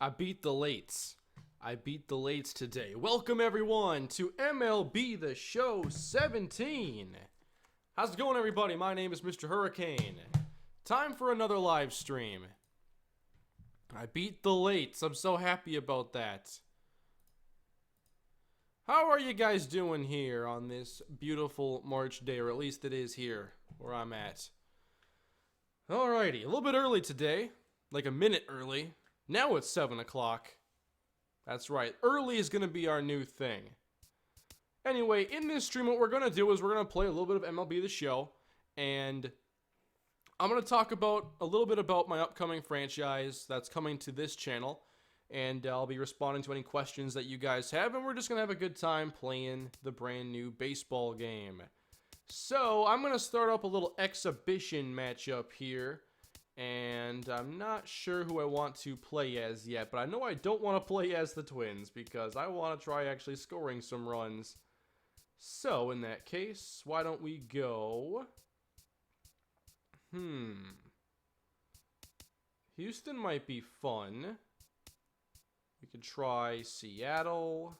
I beat the lates. I beat the lates today. Welcome everyone to MLB The Show 17. How's it going, everybody? My name is MrHurriicane. Time for another live stream. I beat the lates. I'm so happy about that. How are you guys doing here on this beautiful March day, or at least it is here where I'm at? Alrighty, a little bit early today, like a minute early. Now it's 7 o'clock. That's right, early is going to be our new thing. Anyway, in this stream, what we're going to do is we're going to play a little bit of MLB The Show, and I'm going to talk about a little bit about my upcoming franchise that's coming to this channel, and I'll be responding to any questions that you guys have, and we're just going to have a good time playing the brand new baseball game. So, I'm going to start up a little exhibition matchup here. And I'm not sure who I want to play as yet, but I know I don't want to play as the Twins because I want to try actually scoring some runs. So, in that case, why don't we go... Houston might be fun. We could try Seattle.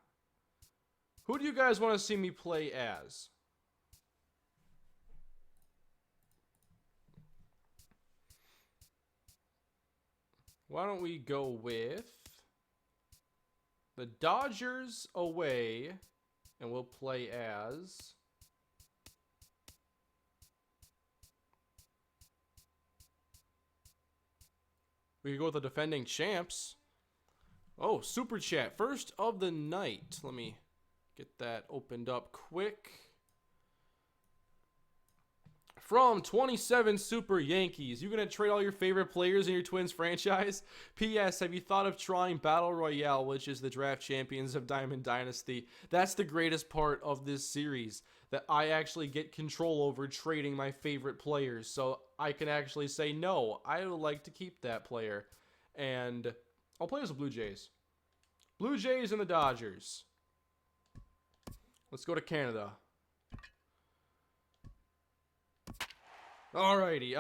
Who do you guys want to see me play as? Why don't we go with the Dodgers away, and we'll play as... We could go with the defending champs. Oh, Super Chat. First of the night. Let me get that opened up quick. From 27 Super Yankees, you gonna trade all your favorite players in your Twins franchise? P.S. Have you thought of trying Battle Royale, which is the draft champions of Diamond Dynasty? That's the greatest part of this series, that I actually get control over trading my favorite players. So I can actually say, no, I would like to keep that player. And I'll play as the Blue Jays. Blue Jays and the Dodgers. Let's go to Canada. Alrighty,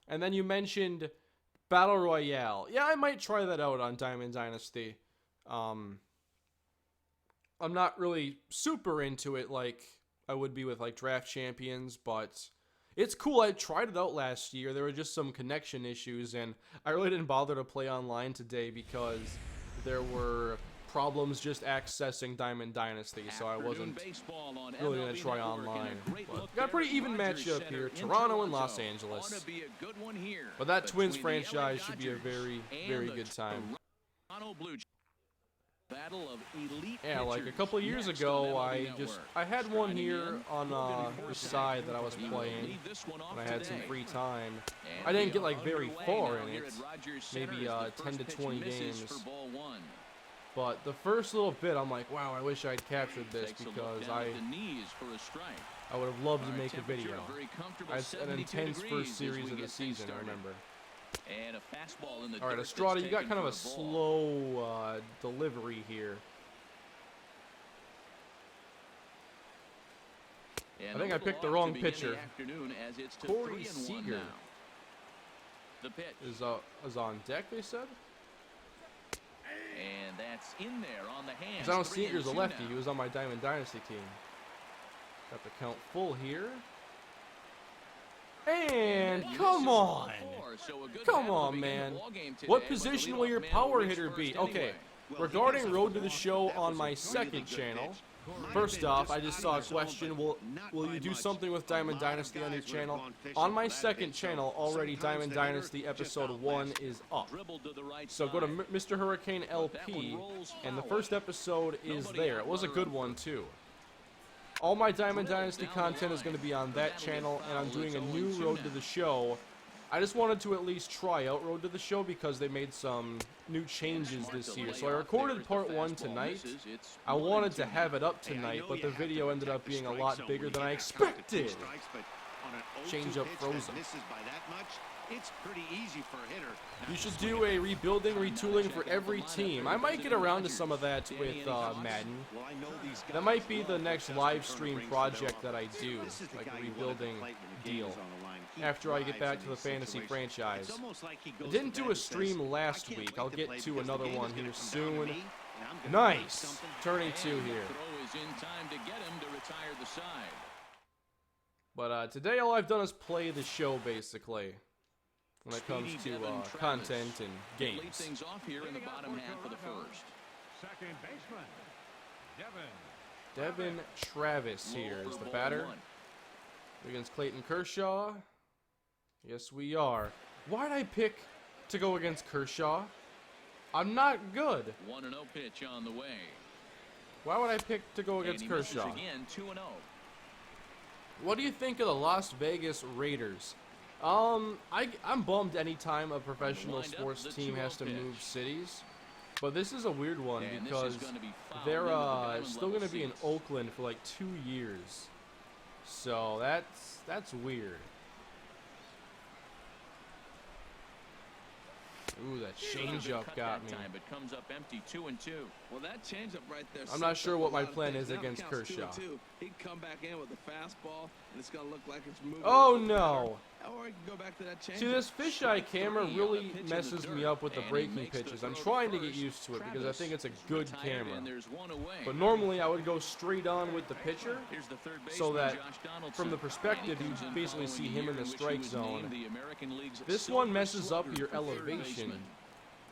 and then you mentioned Battle Royale. Yeah, I might try that out on Diamond Dynasty. I'm not really super into it like I would be with like Draft Champions, but it's cool. I tried it out last year. There were just some connection issues, and I really didn't bother to play online today because there were problems just accessing Diamond Dynasty, so I wasn't really going to try online. But got a pretty even matchup here, Toronto and Los Angeles. But that Twins franchise should be a very, very good time. Yeah, like a couple of years ago, I had one here on the side that I was playing, and I had some free time. I didn't get like very far in it, maybe 10 to 20 games. But the first little bit, I'm like, wow, I wish I'd captured this because I would have loved to make a video. I had an intense first series of the season, I remember. All right, Estrada, you got kind of a slow delivery here. I think I picked the wrong pitcher. Corey Seager is on deck, they said? And that's in there on the hands. I don't see Seager's a lefty. He was on my Diamond Dynasty team. Got the count full here. And come on. Come on, man. What position will your power hitter be? Okay, regarding Road to the Show on my second channel, first off, I just saw a question, will you do something with Diamond Dynasty on your channel? On my second channel, already Diamond Dynasty Episode 1 is up. So go to MrHurriicane LP, and the first episode is there. It was a good one, too. All my Diamond Dynasty content is going to be on that channel, and I'm doing a new Road to the Show. I just wanted to at least try out Road to the Show because they made some new changes this year. So I recorded part 1 tonight. I wanted to have it up tonight, but the video ended up being a lot bigger than I expected. Change up frozen. You should do a rebuilding, retooling for every team. I might get around to some of that with Madden. That might be the next live stream project that I do, like a rebuilding deal. after I get back to the fantasy franchise. I didn't do a stream last week. I'll get to another one here soon. Nice. Turning 2 here. But today all I've done is play the show, basically, when it comes to content and games. Things off here in the bottom half of the first. Second baseman, Devin Travis here is the batter. Against Clayton Kershaw. Yes, we are. Why'd I pick to go against Kershaw? I'm not good. 1-0 pitch on the way. Why would I pick to go against Kershaw? Again, 2-0. What do you think of the Las Vegas Raiders? I'm bummed anytime a professional sports team has to move cities. But this is a weird one because they're still going to be in Oakland for like 2 years. So that's weird. Ooh, that changeup got me. It comes up empty, 2-2. Well, that changeup right there. I'm not sure what my plan is against Kershaw. He'd come back in with a fastball, and it's gonna look like it's moving. Oh no! Or he can go back to that changeup. See, this fisheye camera really messes me up with the breaking pitches. I'm trying to get used to it because I think it's a good camera. But normally I would go straight on with the pitcher, so that from the perspective you basically see him in the strike zone. This one messes up your elevation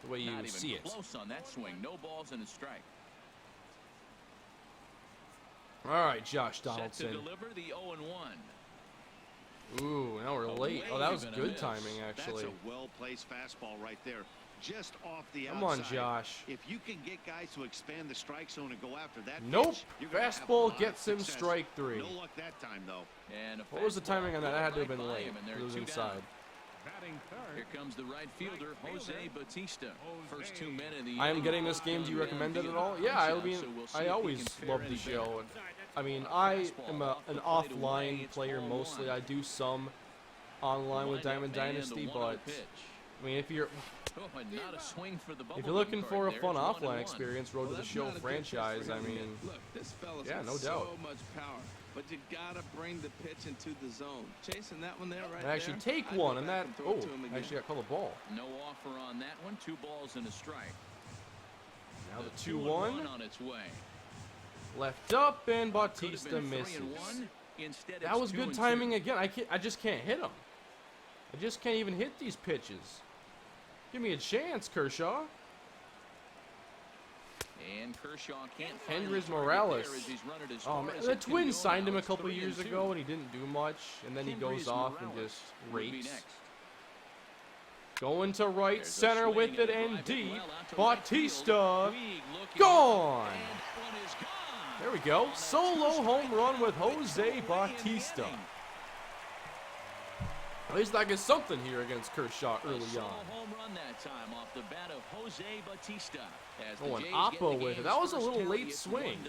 the way you see it. Close on that swing. No balls and a strike. All right, Josh Set to Donaldson. deliver the 0-1. Ooh, now we're late. Oh, that was good timing, actually. That's a well-placed fastball right there, just off the outside. Come on, Josh. If you can get guys to expand the strike zone and go after that Nope. pitch, you're gonna have a Fastball lot of gets him success. strike 3. No luck that time, though. And a What was the fastball timing on that? That had to have right been by late. him, and they're It was 2 down. inside. batting third. Here comes the right fielder, Jose Bautista. First 2 men in the I am getting this game. Do you recommend it at all? Yeah, I always love the show. I mean, I am an offline player mostly. I do some online with Diamond Dynasty, but I mean, if you're looking for a fun offline experience, Road to the Show franchise, I mean, Look, this fella's yeah, got no so doubt. much power, but you gotta bring the pitch into the zone. Chasing that one there right And actually there. take I'd go one, and back that, throw it oh, to him again. actually got called a ball. No offer on that one. 2 balls and a strike. Now the 2-1 2-1. on its way. Left up, and Bautista misses. That was good timing again. I just can't hit him. I just can't even hit these pitches. Give me a chance, Kershaw. And Kershaw can't Hendrys Morales. Oh man, the Twins signed him a couple years ago, and he didn't do much. And then he goes off and just rakes. Going to right center with it and deep. Bautista gone. There we go. Solo home run with Jose Bautista. At least I get something here against Kershaw early on. Home run that time off the bat of Jose Bautista. Oh, an Oppo with it. That was a little late swing.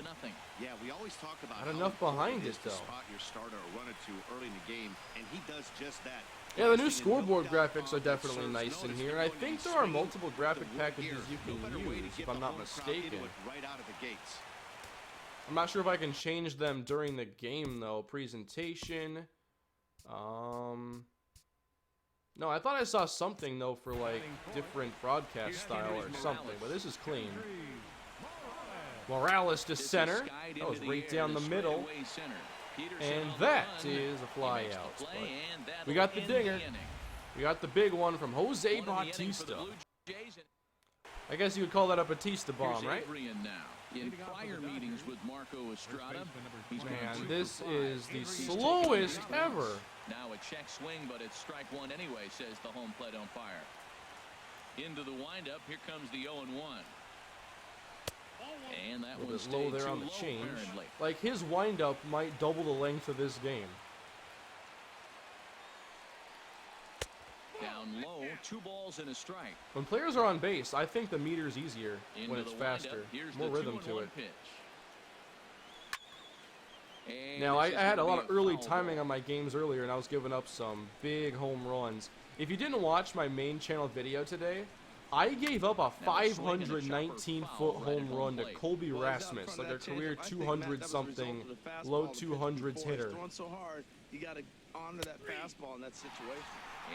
Yeah, we always talk about Not how enough behind important it, is to though. spot your starter or run it to early in the game, and he does just that. Yeah, the new scoreboard graphics are definitely nice in here. I think there are multiple graphic packages you can use, if I'm not mistaken. Right out of the gates. I'm not sure if I can change them during the game, though. Presentation. No, I thought I saw something, though, for, like, different broadcast style or something, but this is clean. Morales to center. That was right down the middle. And that is a fly out. But we got the dinger. We got the big one from Jose Bautista. I guess you would call that a Batista bomb, right? In prior meetings with Marco Estrada, Man, this is the slowest ever. Now a check swing, but it's strike 1 anyway, says the home plate umpire. Into the windup, here comes the 0-1. And that A little one's bit low there on the change. apparently. Like, his windup might double the length of this game. Down low, 2 balls and a strike. When players are on base, I think the meter's easier when Into it's the faster. windup, here's More the rhythm to 2-1 it. pitch. And Now, I this is had a gonna lot be of early foul timing ball. on my games earlier, and I was giving up some big home runs. If you didn't watch my main channel video today, I gave up a 519-foot home run to Colby Rasmus, like a career 200-something, low 200s hitter. Throwing so hard, you gotta honor that fastball in that situation.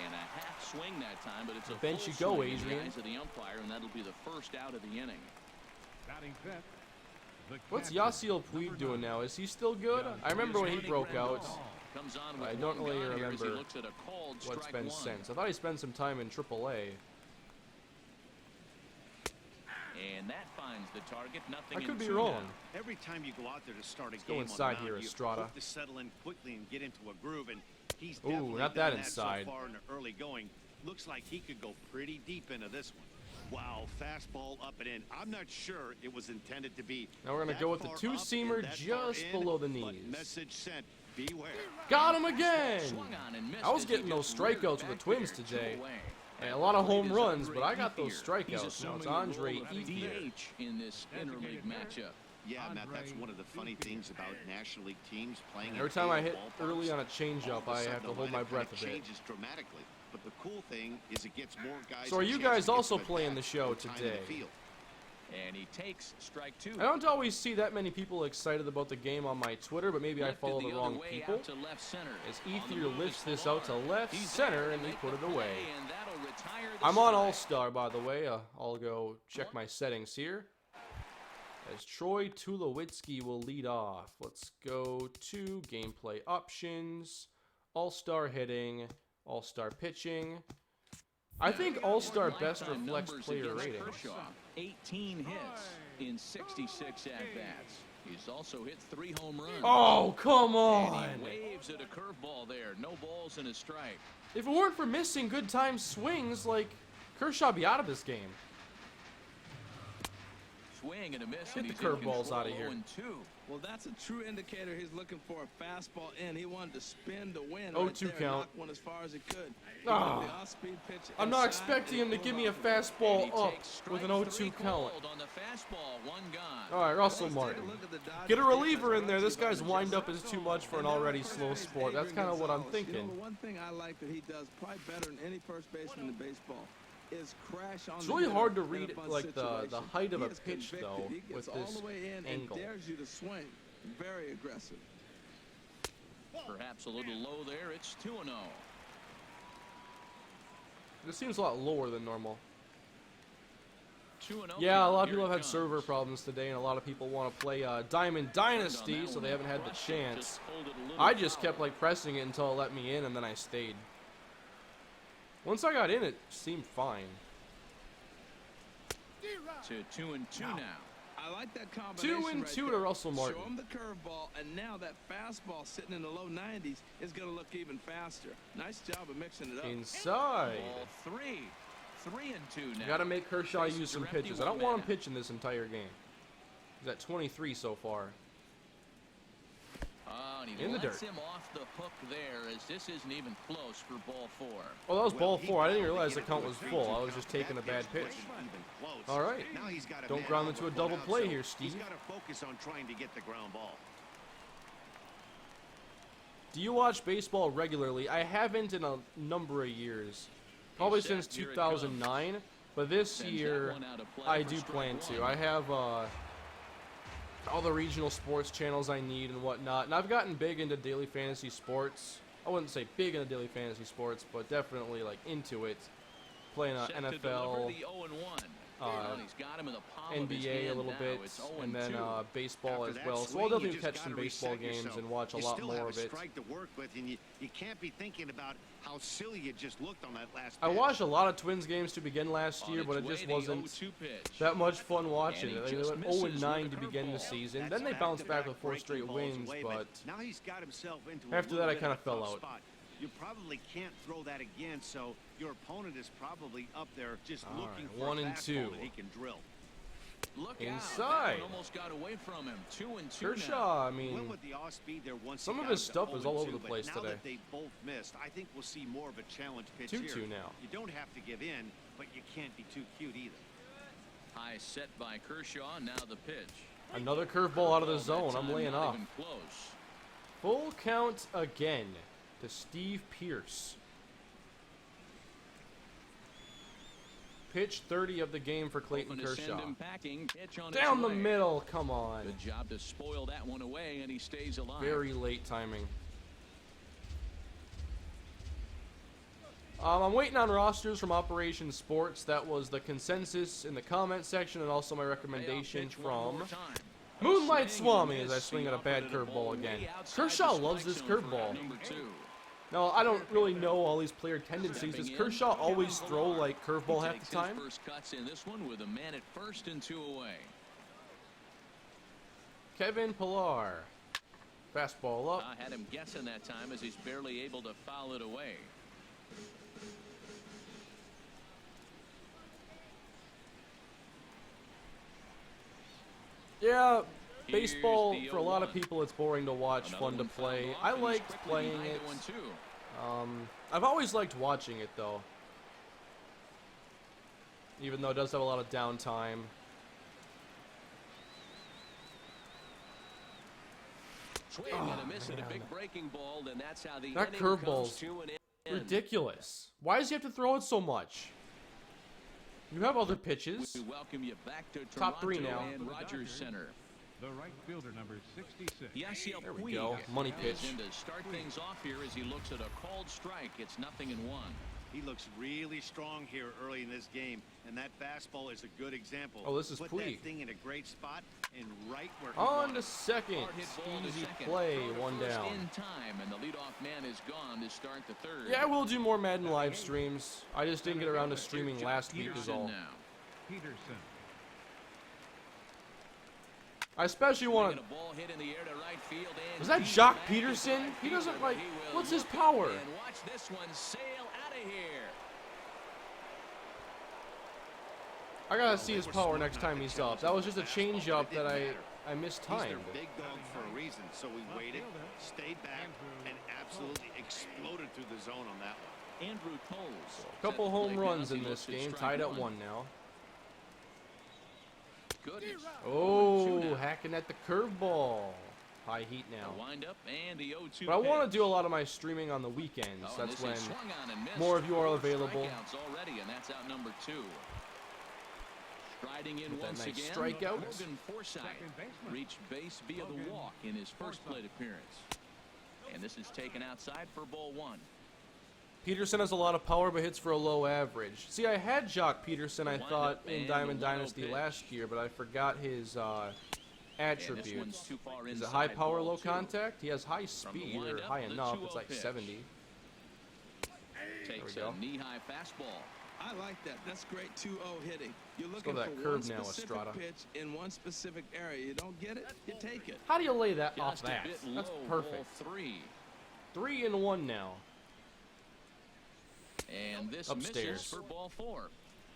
And a half swing that time, but it's a Bench full you go, swing in the Adrian. eyes of the umpire, and that'll be the first out of the inning. Batting fifth. The What's catcher, Yasiel Puig doing now? Is he still good? I remember when he broke out. Comes on with I don't one really gone here as he remember looks at a called What's strike been one. since. I thought he spent some time in AAA. And that finds the target. Nothing I in could be two wrong. now. Every time you go out there to start a go game inside on the here, mound, you Estrada. hope to settle in quickly and get into a groove, and he's Ooh, definitely not done that that inside. so far in the early going. Looks like he could go pretty deep into this one. Wow, fastball up and in. I'm not sure it was intended to be. Now we're gonna that go with the far up two-seamer and that far just in, below the but knees. message sent. Beware. Got him again! Swung on and missed I was as he getting those just reared strikeouts with the back Twins there, today. 2 away. And a lot of home Is runs, Andre but I got those Ethier. He's strikeouts. Now it's assuming the Andre role of Ethier. DH in this interleague matchup. Yeah, Matt, that's one of the funny things about National League teams playing. Every in time I big hit ballparks, early on a all changeup, of a I sudden have to the hold my lineup breath kinda a bit. changes dramatically. But the cool thing is it gets more guys. So are a you chance guys to get also to playing the bat show with time in the today? field. And he takes strike two. I don't always see that many people excited about the game on my Twitter, but maybe I Lifted follow the other wrong way people. out to left center. As On the Ethier move lifts is this out to Villar. left He's center, there and to they make put the it away. play, and that'll retire the I'm on side. All-Star, by the way. I'll go check my settings here. As Troy Tulowitzki will lead off. Let's go to gameplay options, All-Star hitting, All-Star pitching. I think All-Star best Lifetime reflects numbers player against rating. Kershaw. 18 hits in 66 at-bats. He's also hit 3 home runs. Oh, come And on! he waves at a curveball there. No balls and a strike. If it weren't for missing good time swings, like, Kershaw be out of this game. Swing and a miss. Get and the he's in curveballs control, outta here. 0-2. Well, that's a true indicator he's looking for a fastball in. He wanted to spin to win. 0-2 right there, count. knock one as far as he could. He Ah. got the off-speed pitch I'm not inside expecting and him to give me a pulled off. And fastball he up takes with an strike 0-2 three count. called on the fastball. 1 gone. All right, Russell Let's take a Martin. look at the Dodgers Get a reliever defense in there. This brought to guy's you by windup Justin. is too much for an And now already first slow base, sport. That's Adrian kind of what I'm Gonzalez. You know, thinking. the one thing I like that he does probably better than any first baseman in baseball is crash on It's the really hitter hard to in a read, bunt like, the situation. height of He a is pitch, convicted. though, He gets with all this the way in angle. and dares you to swing. Very aggressive. Perhaps a little low there. It's 2-0. This seems a lot lower than normal. 2-0. Yeah, a lot of Here people it have had comes. server problems today, and a lot of people want to play Diamond Dynasty, so they haven't had the chance. I just kept like pressing it until it let me in, and then I stayed. Once I got in, it seemed fine. To 2-2 now. I like that combination 2-2 right to there. Russell Martin. Show him the curveball, and now that fastball sitting in the low 90s is going to look even faster. Nice job of mixing it up. Inside. Ball 3. 3-2 now. Got to make Kershaw Faces use some directly pitches. I don't with want him Madden. pitching this entire game. He's at 23 so far. And he In the lets dirt. him off the hook there, as this isn't even close for ball 4. Oh, that was Well, ball he 4. I didn't finally realize the gets count to a was 3-2 full. I was count. just taking a That bad pitch pitch. wasn't even close. All right. Now he's got a Don't man ground out into with a double one out, play so here, He's Steve. got to focus on trying to get the ground ball. Do you watch baseball regularly? I haven't in a number of years. Probably Set. since Here it 2009. But this Sends that year, one out of play I for do strike plan one. to. I have all the regional sports channels I need and whatnot. And I've gotten big into daily fantasy sports. I wouldn't say big into daily fantasy sports, but definitely like into it. Playing Set to deliver NFL, the 0-1. He's got him in the palm of his NBA a hand little now. bit, It's and then 0-2. baseball After as that well. So I'll swing, you definitely just catch gotta some baseball reset games yourself. and watch a You lot still more have of a it. strike to work with, and you can't be thinking about how silly you just looked on that last I pitch. watched a lot of Twins games to begin last On year, its but it way, just the wasn't 0-2 pitch. that much fun watching And it. he They just went misses with 0-9 a to begin the curveball. season. That's Then they bounced back back-to-back with 4 straight breaking balls wins, away, but now he's got himself into after a that, I little kinda bit of a fell tough out. spot. You probably can't throw that again, so your opponent is probably up there just All looking right, for 1 a and fastball 2. that he can drill. Look Inside. out. That one almost got away from him. 2-2 now. Kershaw, I Went mean, with the off speed there once. some he of got his to stuff is all 0-2, over the but place now today. that they both missed, I think we'll see more of a challenge pitch 2-2 here. now. You don't have to give in, but you can't be too cute either. High set by Kershaw. Now the pitch. another curveball out of the That zone. I'm time laying not off. even close. Full count again to Steve Pierce. Pitch 30 of the game for Clayton Hoping to send Kershaw. him packing. Pitch on Down its the way. middle, come on. Good job to spoil that one away, and he stays alive. Very late timing. I'm waiting on rosters from Operation Sports. That was the consensus in the comment section, and also my recommendation from Moonlight Swami as I swing at a bad curveball again. Kershaw loves this curveball. Now, I don't really know all these player tendencies. Does Kershaw always throw like curveball half the time? First cuts in this one with a man at first and 2 away. Kevin Pillar. Fastball up. I had him guessing that time as he's barely able to foul it away. Yeah, baseball, for a lot of people, it's boring to watch, fun to play. I liked playing it. I've always liked watching it, though. Even though it does have a lot of downtime. Swing and a miss at a big breaking ball, and that's how the that inning curveball's comes to an end. ridiculous. Why does he have to throw it so much? You have other pitches. We welcome you back to Top 3 Toronto now. and Rogers Center. The right fielder, number 66. Yasiel There we go. Money pitch. is in to start things off here as he looks at a called strike. It's 0-1. He looks really strong here early in this game, and that fastball is a good example. Oh, this is Put Puig. that thing in a great spot and right where he On wants to it. second. Hard hit ball to Easy second. play, Throw to 1 first down. in time, and the leadoff man is gone to start the third. Yeah, we'll do more Madden live streams. I just didn't get around to streaming last week is Peterson all. now. Peterson. I especially want to... A ball hit in the air to right field and Was that deep Jock back Peterson? to right He doesn't field. like... He will What's his look power? And watch this one sail out of here. I gotta see his power next time he's up. That was just a change-up that I He's mistimed. their big dog for a reason, so we waited, stayed back, and absolutely exploded through the zone on that one. Andrew Coles. A couple set to home play runs now as in he this looks at game, strike tied at one. 1 now. Goodness. Oh, 0-2 now. hacking at the curveball. High heat now. The windup and the 0-2 But I want pitch. to do a lot of my streaming on the weekends. Oh, and That's this when is swung on and missed. more of you are 4 available. strikeouts already, and that's out number 2. Striding in With that once nice again, strikeout. Morgan Forsythe Second baseman. reached base via the walk in his first plate appearance. And this is taken outside for ball 1. Peterson has a lot of power but hits for a low average. See, I had Jock Peterson, I thought, in Diamond Dynasty last year, but I forgot his And this attributes. one's too far Is it inside, high power, ball low 2. contact? He has high From the speed, or windup, high the enough. 2-0 It's like pitch. 70. Takes There we a knee-high fastball. I like that. That's great 2-0 hitting. You're go looking to for that one curve now, specific Estrada. pitch in one specific area. You don't get it, you take it. How do you lay that off Just a that? bit That's low, perfect. Ball 3. 3-1 now. And this Upstairs. misses for ball 4.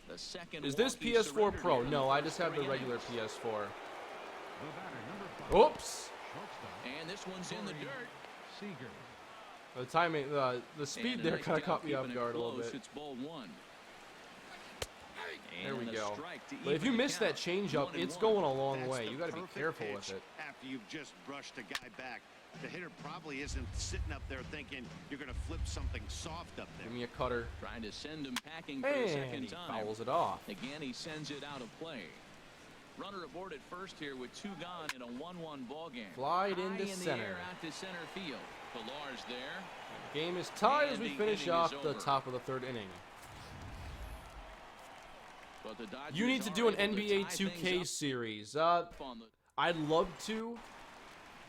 The second Is this walk he PS4 surrendered Pro? here in No, the I first just have the 3 regular innings. PS4. The batter, number 5. Oops! Shortstop. And this one's in the dirt. Seager. The timing, the speed And a there nice kind of job caught me off keeping it guard a little close. bit. It's ball 1. There we And a go. strike to But if even you the miss that count. changeup, it's 1-1. going a long That's way. the You got to be perfect careful pitch with it. after you've just brushed a guy back. The hitter probably isn't sitting up there thinking you're going to flip something soft up there. Give me a cutter. Trying to send him packing for the And second he time. fouls it off. Again, he sends it out of play. Runner aboard at first here with 2 gone in a 1-1 ball game. Flied High into in the center. air out to center field. Pillar's there. Game is tied as we And the finish inning off is the over. top of the 3rd inning. But the Dodgers You need to are do an able to NBA tie 2K things series. up on the I'd love to.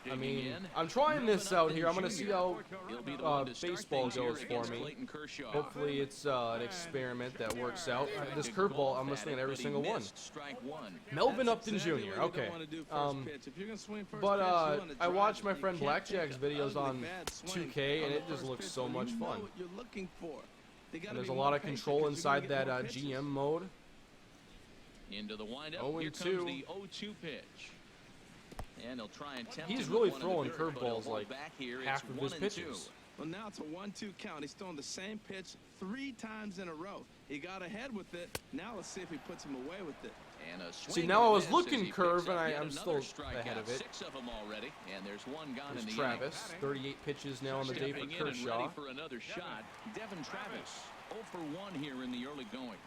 I digging mean, in. I'm trying this Moving up out here. I'm going to Jr. see how He'll be the one to start baseball things here goes for against me. Clayton Kershaw. Hopefully it's an experiment that works out. This curveball, I'm going to swing at every single one. Strike 1. Melvin That's Upton exactly Jr. what you Okay. don't wanna do first pitch. If you're gonna swing first But pitch, you wanna I drive watched it. my You friend can't Blackjack's take a videos ugly, on bad swing 2K, and on it the just first looks pitch so when much you know fun. what you're looking for. They gotta And there's be a lot more of patient control 'cause you're gonna inside get that more pitches. GM mode. Into the windup. 0-2. Here comes the 0-2 pitch. And he'll try and tempt He's him really with one in the throwing dirt, but he'll curveballs hold like back here. half It's of his 1-2. pitches. Well, now it's a 1-2 count. He's throwing the same pitch 3 times in a row. He got ahead with it. Now let's see if he puts him away with it. And a swing See, now I and was miss looking as he curve, picks up and yet I'm another still strikeout. ahead of it. 6 of them already, and there's 1 gone in There's the Travis, inning. 38 pitches now on the day for Stepping in and Kershaw. ready for another shot. Devin Travis, 0 for 1 here in the early going.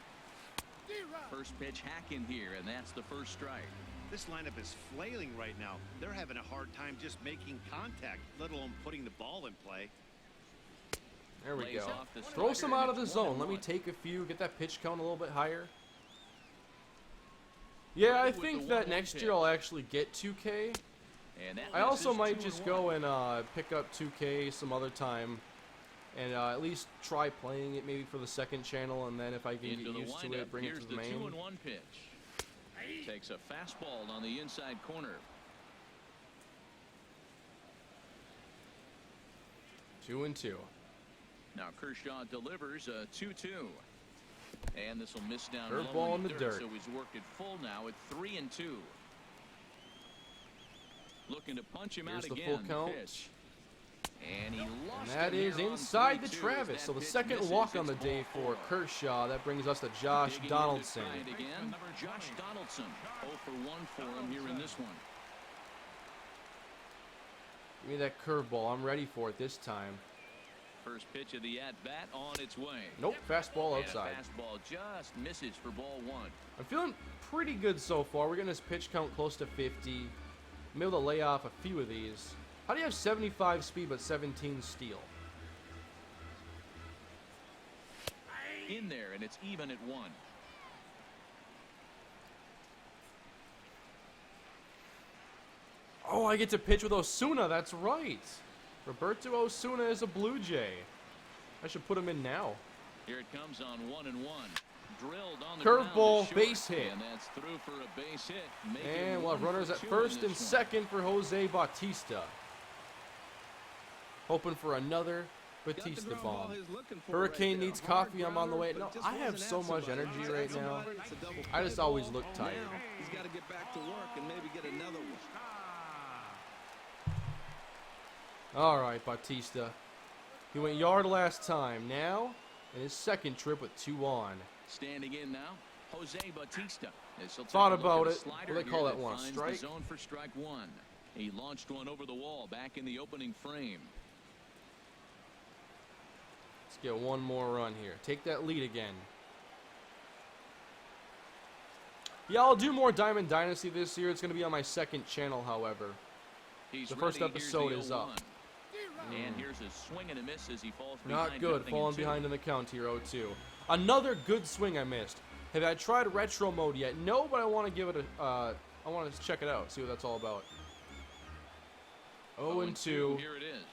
First pitch hack in here, and that's the first strike. This lineup is flailing right now. They're having a hard time just making contact, let alone putting the ball in play. There we Lays go. off the Throw some slider, out of the and it's zone. Let me 1-1. take a few, get that pitch count a little bit higher. Yeah, I With the think that 1-1 next pitch. year I'll actually get 2K. And that I also misses, might just 2-1. go and pick up 2K some other time. And at least try playing it maybe for the second channel. And then if I can Into get the used to windup. it, bring it Here's to the the main. 2-1 pitch. Takes a fastball on the inside corner. 2-2. Now Kershaw delivers a 2-2. And this will miss down Curveball low in the third, dirt. so he's worked it full now at 3-2. Looking to punch him Here's out the again. full count. Pitch. And he lost And that him is here on inside the 3-2 as Travis. that So the pitch second misses. walk on the It's day ball for Kershaw. That brings us to Josh Digging in to Donaldson. try it again. Josh Donaldson, 0 for 1 for him here in this one. Give me that curveball. I'm ready for it this time. First pitch of the at-bat on its way. Nope, fastball And a outside. fastball just misses for ball 1. I'm feeling pretty good so far. We're getting this pitch count close to 50. I'm able to lay off a few of these. How do you have 75 speed but 17 steal? In there, and it's even at 1. Oh, I get to pitch with Osuna. That's right. Roberto Osuna is a Blue Jay. I should put him in now. Here it comes on 1-1. Drilled on the Curveball, ground to short, base hit. And that's through for a base hit. Making it And we'll have 1 runners for at 2 in first this and one. second for Jose Bautista. Hoping for another Batista bomb. Hurricane needs coffee. I'm on the way. No, I have so much energy right now. I just always look tired. Now he's got to get back to work and maybe get another one. All right, Bautista. He went yard last time. Now, in his second trip with 2 on. Standing in now, Jose Bautista. This'll take Thought a look about at a it. slider What do they call here that one, a finds strike? The zone for strike 1. He launched one over the wall back in the opening frame. Let's get one more run here. Take that lead again. Yeah, I'll do more Diamond Dynasty this year. It's going to be on my second channel, however. He's The first ready. Here's episode the is up. 0-1. And here's a swing and a miss as he falls Not behind. good. nothing Falling in 2. behind in the count here, 0-2. Another good swing I missed. Have I tried retro mode yet? No, but I want to give it a. I want to check it out. See what that's all about. 0-2. Here it is.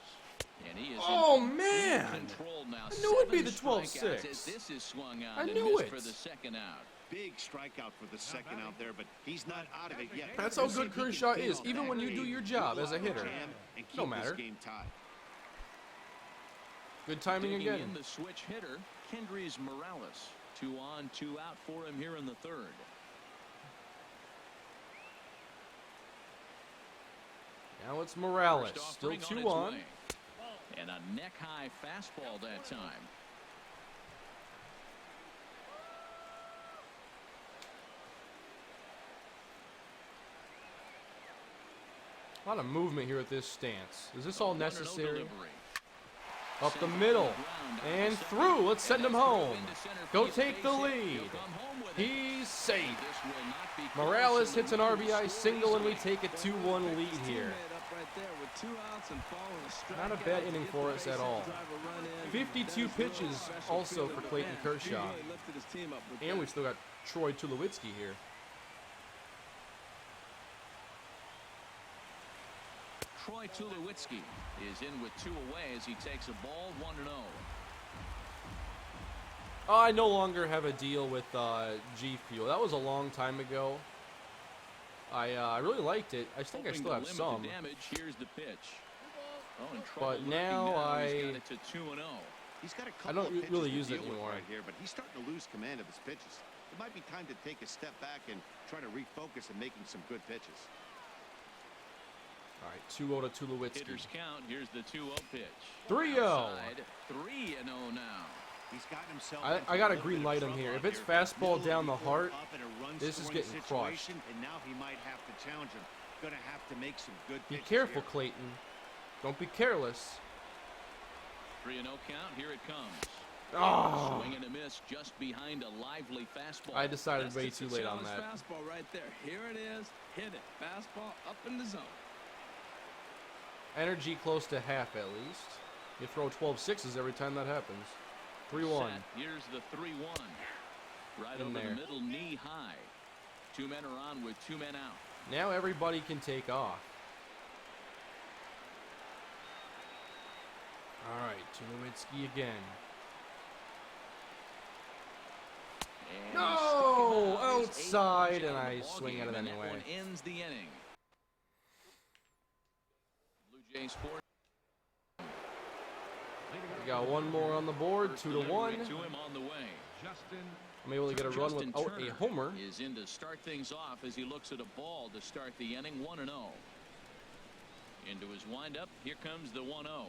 And he is Oh in man! control now. I knew it'd be the 7 12-6. strikeouts as this is swung out I and knew missed it. for the second out. Big strikeout for the second out there, but he's not out of it yet. That's how We'll see good if he can Kershaw feed is, off even that when you do lead, your job as a whittle out hitter. the jam, and keep No this matter. game tied. Good timing Digging again. in the switch hitter, Kendrys Morales. 2 on, 2 out for him here in the third. Now it's Morales. First Still offering 2 its on. way. And a neck-high fastball that time. A lot of movement here at this stance. Is this all 1-0 necessary? delivery. Up the Sent middle. to the ground, And out to through. center. Let's send him And that's through home. into center Go field. take the Base hit. lead. He'll come home with it. He's safe. This will not be close, Morales and the hits an runner will RBI score single, and we easily. take a 2-1 lead here. Not a bad inning for us at all. 52 pitches also for Clayton Kershaw. And we still got Troy Tulowitzki here. Troy Tulowitzki is in with 2 away as he takes a ball 1-0. I no longer have a deal with G Fuel. That was a long time ago. I really liked it. I think I Hoping still to have limit some. the damage. Here's the pitch. Oh, in trouble But looking now He's got it to 2-0. He's got a I couple don't of pitches really to use it deal with anymore. right here, but he's starting to lose command of his pitches. It might be time to take a step back and try to refocus and making some good pitches. All right, 2-0 to Tulowitzki. Hitters count. Here's the 2-0 pitch. 3-0. Outside, 3-0 now. He's gotten himself I got a green light him here. If it's fastball down the heart, this is getting crushed. And now he might have to challenge him. Gonna have to make some good Be pitches careful, here. Clayton. Don't be careless. 3-0 count. Here it comes. Oh, Swing and a miss just behind a lively fastball. I decided way That's too a late on challenge that. Fastball right there. Here it is. Hit it. Fastball up in the zone. Energy close to half at least. You throw 12 sixes every time that happens. 3-1. Set. Here's the 3-1. Right over the middle, knee high. 2 men are on with 2 men out. Now everybody can take off. All right, Tulowitzki again. And No! he's Outside, out and of I the ball swing game, at it and anyway. That one ends the inning. Blue Jays 4. We got one more on the board, 2-1. To him on the way. Justin. I'm able to get a run Justin without a Turner homer. is in to start things off as he looks at a ball to start the inning. 1-0. Into his windup. Here comes the 1-0.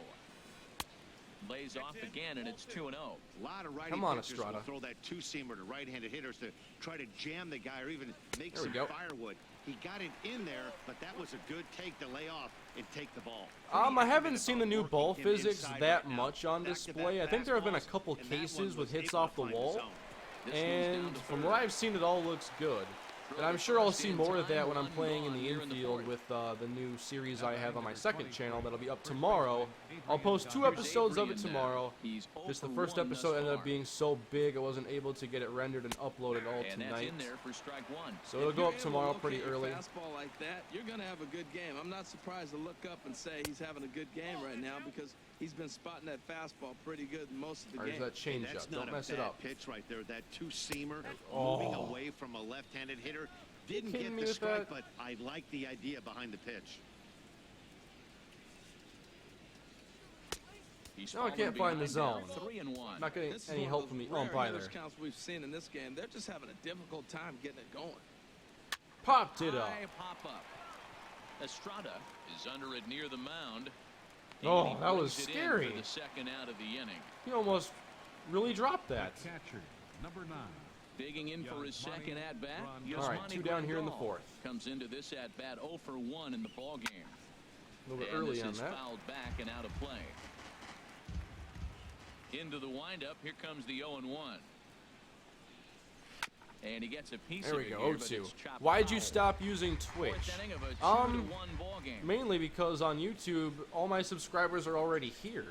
Lays off again, and it's 2-0. A lot of righty Come on, pitchers Estrada. will throw that two-seamer to right-handed hitters to try to jam the guy or even make There we some go. firewood. He got it in there, but that was a good take to lay off and take the ball. I haven't seen the new Working ball him physics inside that right now. much on Back-to-back display. I think there have been a fastballs, couple and that one cases with was hits able off to the find wall. zone. This one's down And to from third. what I've seen, it all looks good. And I'm sure I'll see more of that when I'm playing in the infield with the new series I have on my second channel that'll be up tomorrow. I'll post 2 episodes of it tomorrow. Just the first episode ended up being so big I wasn't able to get it rendered and uploaded all And that's tonight. in there for strike 1. So it'll If go you're up able tomorrow to pretty locate your early. Fastball like that, you're going to have a good game. I'm not surprised to look up and say he's having a good game right now because he's been spotting that fastball pretty good most of the Or is game. that Hey, changeup? that's not Don't a mess it bad up. pitch right there. That two-seamer Oh. moving away from a left-handed hitter. Didn't kidding get me the with strike, that? but I like the idea behind the pitch. He's No, I fallen can't find the behind now, zone. 3-1. Not getting This is any one help of from the those rare ump hitters either. counts we've seen in this game. They're just having a difficult time getting it going. Popped it up. High pop up. Estrada is under it near the mound. Oh, And he that was brings it in scary. For the second out of the inning. He almost really dropped that. Catcher. Number 9. Digging in for his second at bat. All right, 2 down here in the 4th. Comes into this at bat 0 for 1 in the ball game. A little bit And early this on is that. fouled back and out of play. Into the windup. Here comes the 0-1. And he gets a piece There of we it go, here, but 0-2. it's chopped Why'd you foul. stop using Twitch? Fourth inning of a 2-1 ball game. Mainly because on YouTube, all my subscribers are already here.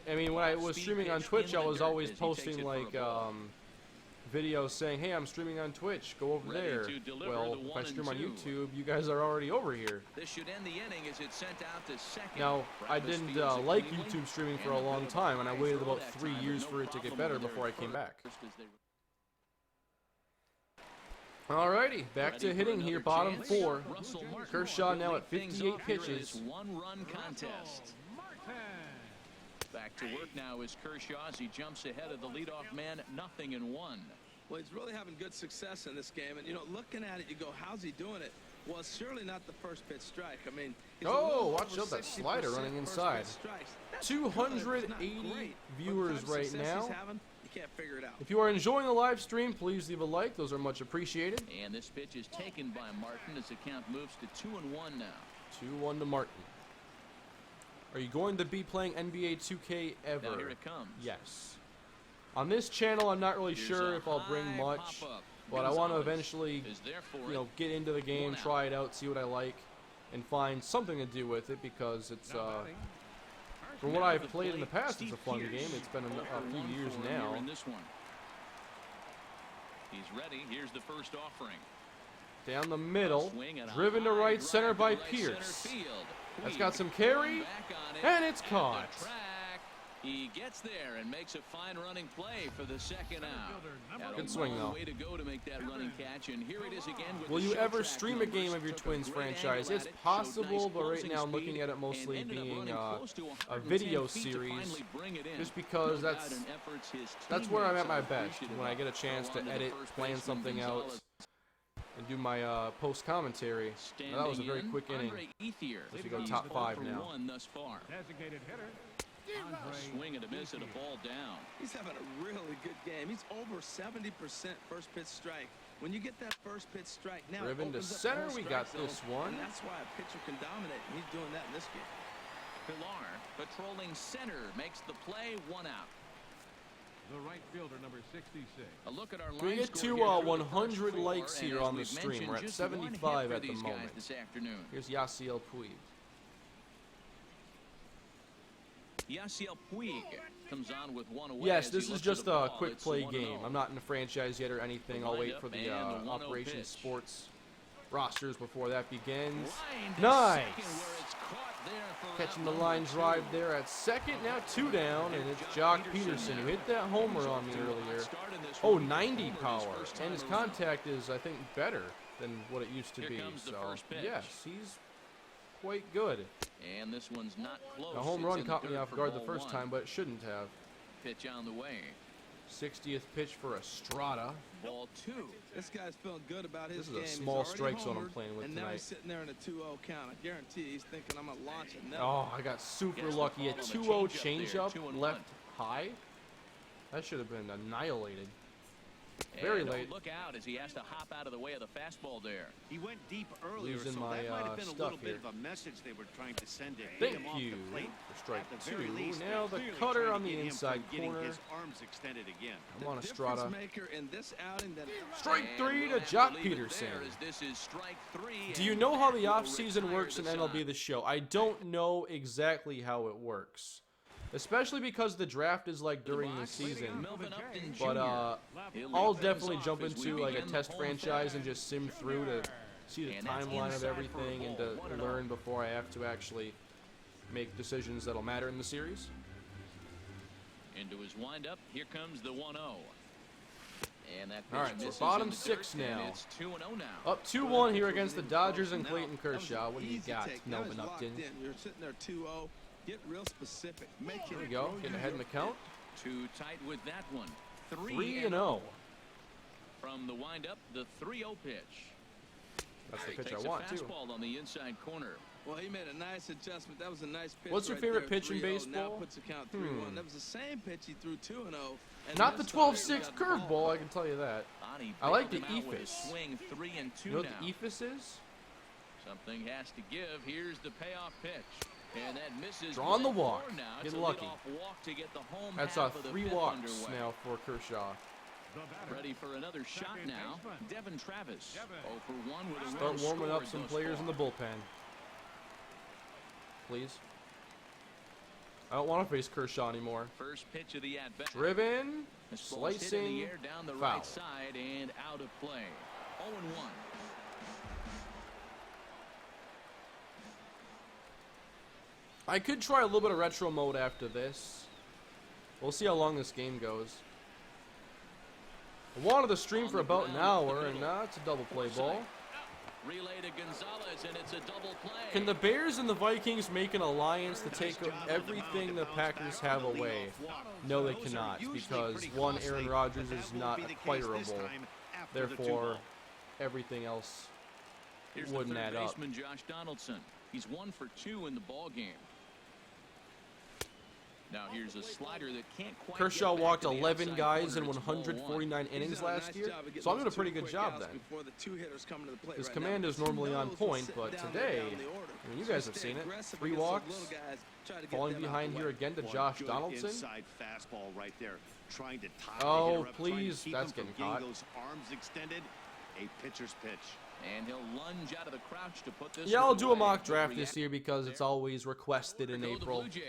I mean, when I was streaming on Twitch, I was always posting like videos saying, "Hey, I'm streaming on Twitch. Go over Ready there." to deliver Well, the if I 1 stream on and 2. YouTube, you guys are already over here. This should end the inning as it's sent out to second. Now, I Travis didn't fields it like cleanly, YouTube streaming for and a bit long of a time, and I high waited throw about that 3 time, years but for no it to get problem better over there before I at came back. first as they- Alrighty, back Ready to for hitting here, another bottom chance. 4. Russell Martin Kershaw now will at lead things 58 off here in pitches. this one-run contest. Back to work now is Kershaw as he jumps ahead of the leadoff man, 0-1. Well, he's really having good success in this game. And, you know, looking at it, you go, how's he doing it? Well, it's surely not the first pitch strike. I mean, he's a Oh, little watch over out, that 60% slider running first inside. pitch strikes. That's good. It's not 280 great, but viewers the type of right success he's now. having, you can't figure it out. If you are enjoying the live stream, please leave a like. Those are much appreciated. And this pitch is taken by Martin as the count moves to 2-1 now. 2-1 to Martin. Are you going to be playing NBA 2K ever? Now here it comes. Yes. On this channel, I'm not really Here's sure a if I'll bring high much, pop-up. but I want to Gonzalez eventually, is there for you know, get into the game, 1 out. try it out, see what I like, and find something to do with it because it's, from what Now I've the played in the plate, past, Steve it's a fun Pierce. game. It's been 0 a for few 1 years for him now. here in this one. He's ready. Here's the first offering. Down the middle, Swing and a driven to high right drive center to by right center Pierce. field. That's Puig got some carry, back on it and it's at the caught. track. He gets there and makes a fine running play for the second out. Had Good a swing, long though. way to go to make that running catch, and here it is again with Will the you show ever track stream a game numbers. of your Took a Twins great franchise? angle It's at it, showed possible, nice but right closing now I'm speed, looking at it and mostly ended up being running close to a 110 video feet to series, finally bring it in. just because No doubt that's in efforts his where I'm teammates at my are best, appreciative when I of. get a chance Throw to onto the edit, first plan baseman something out, Gonzalez. and do my post-commentary. Now, that was a very Standing quick in, inning. Andre Ethier. As we go He's top 0 5 for now. 1 thus far. Designated hitter. A swing and a miss and a ball down. He's having a really good game. He's over 70% first pitch strike. When you get that first pitch strike, now Driven it to opens up the center, whole we strike got this zone, one. And that's why a pitcher can dominate, and he's doing that in this game. Pilar patrolling center makes the play, 1 out. The right fielder, number 66. A look at our Can we line get score to here through the 100 first 4, likes and here as on the we've stream? mentioned, We're at just 1 hit 75 for at the these guys moment. this afternoon. Here's Yasiel Puig. Yasiel Puig comes on with one away. Yes, as he this is looks just at the a ball. quick It's play 1-0. game. I'm not in the franchise yet or anything. The I'll wait windup for the and the 1-0 Operation pitch. Sports rosters before that begins. Line to Nice. second where it's caught there for Catching the out line number drive 2. there at second. Now 2 down, and it's Jock Peterson who hit that homer on me earlier. Oh, 90 power, and his contact is, I think, better than what it used to Here be. comes the So, first pitch. yes, he's quite good. And this one's not close. The home It's run in caught me third off for guard the ball first 1. time, but it shouldn't have. Pitch on the way. 60th pitch for Estrada. Ball 2. This guy's feeling good about his This is game. a He's small already strike zone I'm homered, playing with and now tonight. he's sitting there in a 2-0 count. I guarantee he's thinking I'm gonna launch it. No. Oh, I got super Gets the lucky. A call on the 2-0 changeup there, changeup 2-1. left high. That should have been annihilated. Very And late. Look out as he has to hop out of the way of the fastball there. He went deep earlier, Losing so my, that might have been a stuff little here. bit of a message they were trying to send to hit Thank him off you the plate. for strike At the very 2. least, Now the they're clearly cutter trying on to the get him inside from getting corner. his arms extended again. Come on, The Estrada. difference maker in this outing that Strike And 3 we'll to have Jock leave it Peterson. there as this is strike 3, Do you and know how that the will offseason retire works in the MLB side. The Show? I don't know exactly how it works. Especially because the draft is like during the box, season. Melvin Upton But Jr. He'll I'll lead things definitely off jump as we into like a begin the test home franchise stretch. and just sim through to see the And that's timeline of inside everything for a and ball, to 1-0. learn before I have to actually make decisions that'll matter in the series. Into his windup, here comes the 1-0. And that pitch All right, so misses bottom in the 6 dirt, and now. it's 2-0 now. Up 2-1 here against the Dodgers and Now, Clayton that was Kershaw. an What do you easy got, take. Now Melvin he's locked Upton? in. You're sitting there 2-0. Get real specific. Make There him we go, throw getting you ahead in your the count. Too tight with that one. 3-0. From the windup, the 3-0 pitch. That's the pitch Takes I want, a too. fastball on the inside corner. Well, he made a nice adjustment. That was a nice pitch. What's your right favorite there, pitch in 3-0. baseball? Now puts the count 3-1. That was the same pitch he threw 2-0. and Not the missed on it. 12-6 He got the ball. curveball, I can tell you that. Bonnie I like bailed the him out with a eephus. swing, 3-2 You know what now. the eephus is? Something has to give. Here's the payoff pitch. And that misses. Drawing the with walk. four now. It's Getting a lucky. leadoff walk to get the home That's half of the 3 fifth walks underway. now for Kershaw. Ready for another shot Second now. baseman. Devin Travis. Devin. 0 for 1 with a Start run warming up scored some thus players in the far. bullpen. Please. I don't want to face Kershaw anymore. First pitch of the at-bat. Driven, This ball's hit in the slicing, air down the foul. right side and out of play. 0-1. I could try a little bit of retro mode after this. We'll see how long this game goes. I wanted to stream for about an hour, and it's a double play ball. Relay to Gonzalez, and it's a double play. Can the Bears and the Vikings make an alliance to take everything the Packers have away? No, they cannot, because one, Aaron Rodgers is not acquirable. Therefore, everything else Here's wouldn't the third add up. baseman, Josh Donaldson. He's 1 for 2 in the ball game. Now here's a slider that can't quite Kershaw get back walked to the 11 outside guys in corner. It's ball 149 He's innings done a last nice year, job of getting so I'm doing a those pretty two good quick job outs then. before the two hitters come to the plate His right command now. is normally He on knows what's point, sitting but down today, there down the order. I mean, you So guys have stay seen it. aggressive 3 against those walks, little guys, try to get falling them out behind the here way. again to Boy, Josh good Donaldson. Inside fastball right there, trying to tie Oh, the hitter up, trying to please, keep that's him from getting caught. those arms extended. A pitcher's pitch. And he'll lunge out of the crouch to put this Yeah, I'll one do a away. mock draft He'll this react year because it's always requested in to go April. The Blue Jays.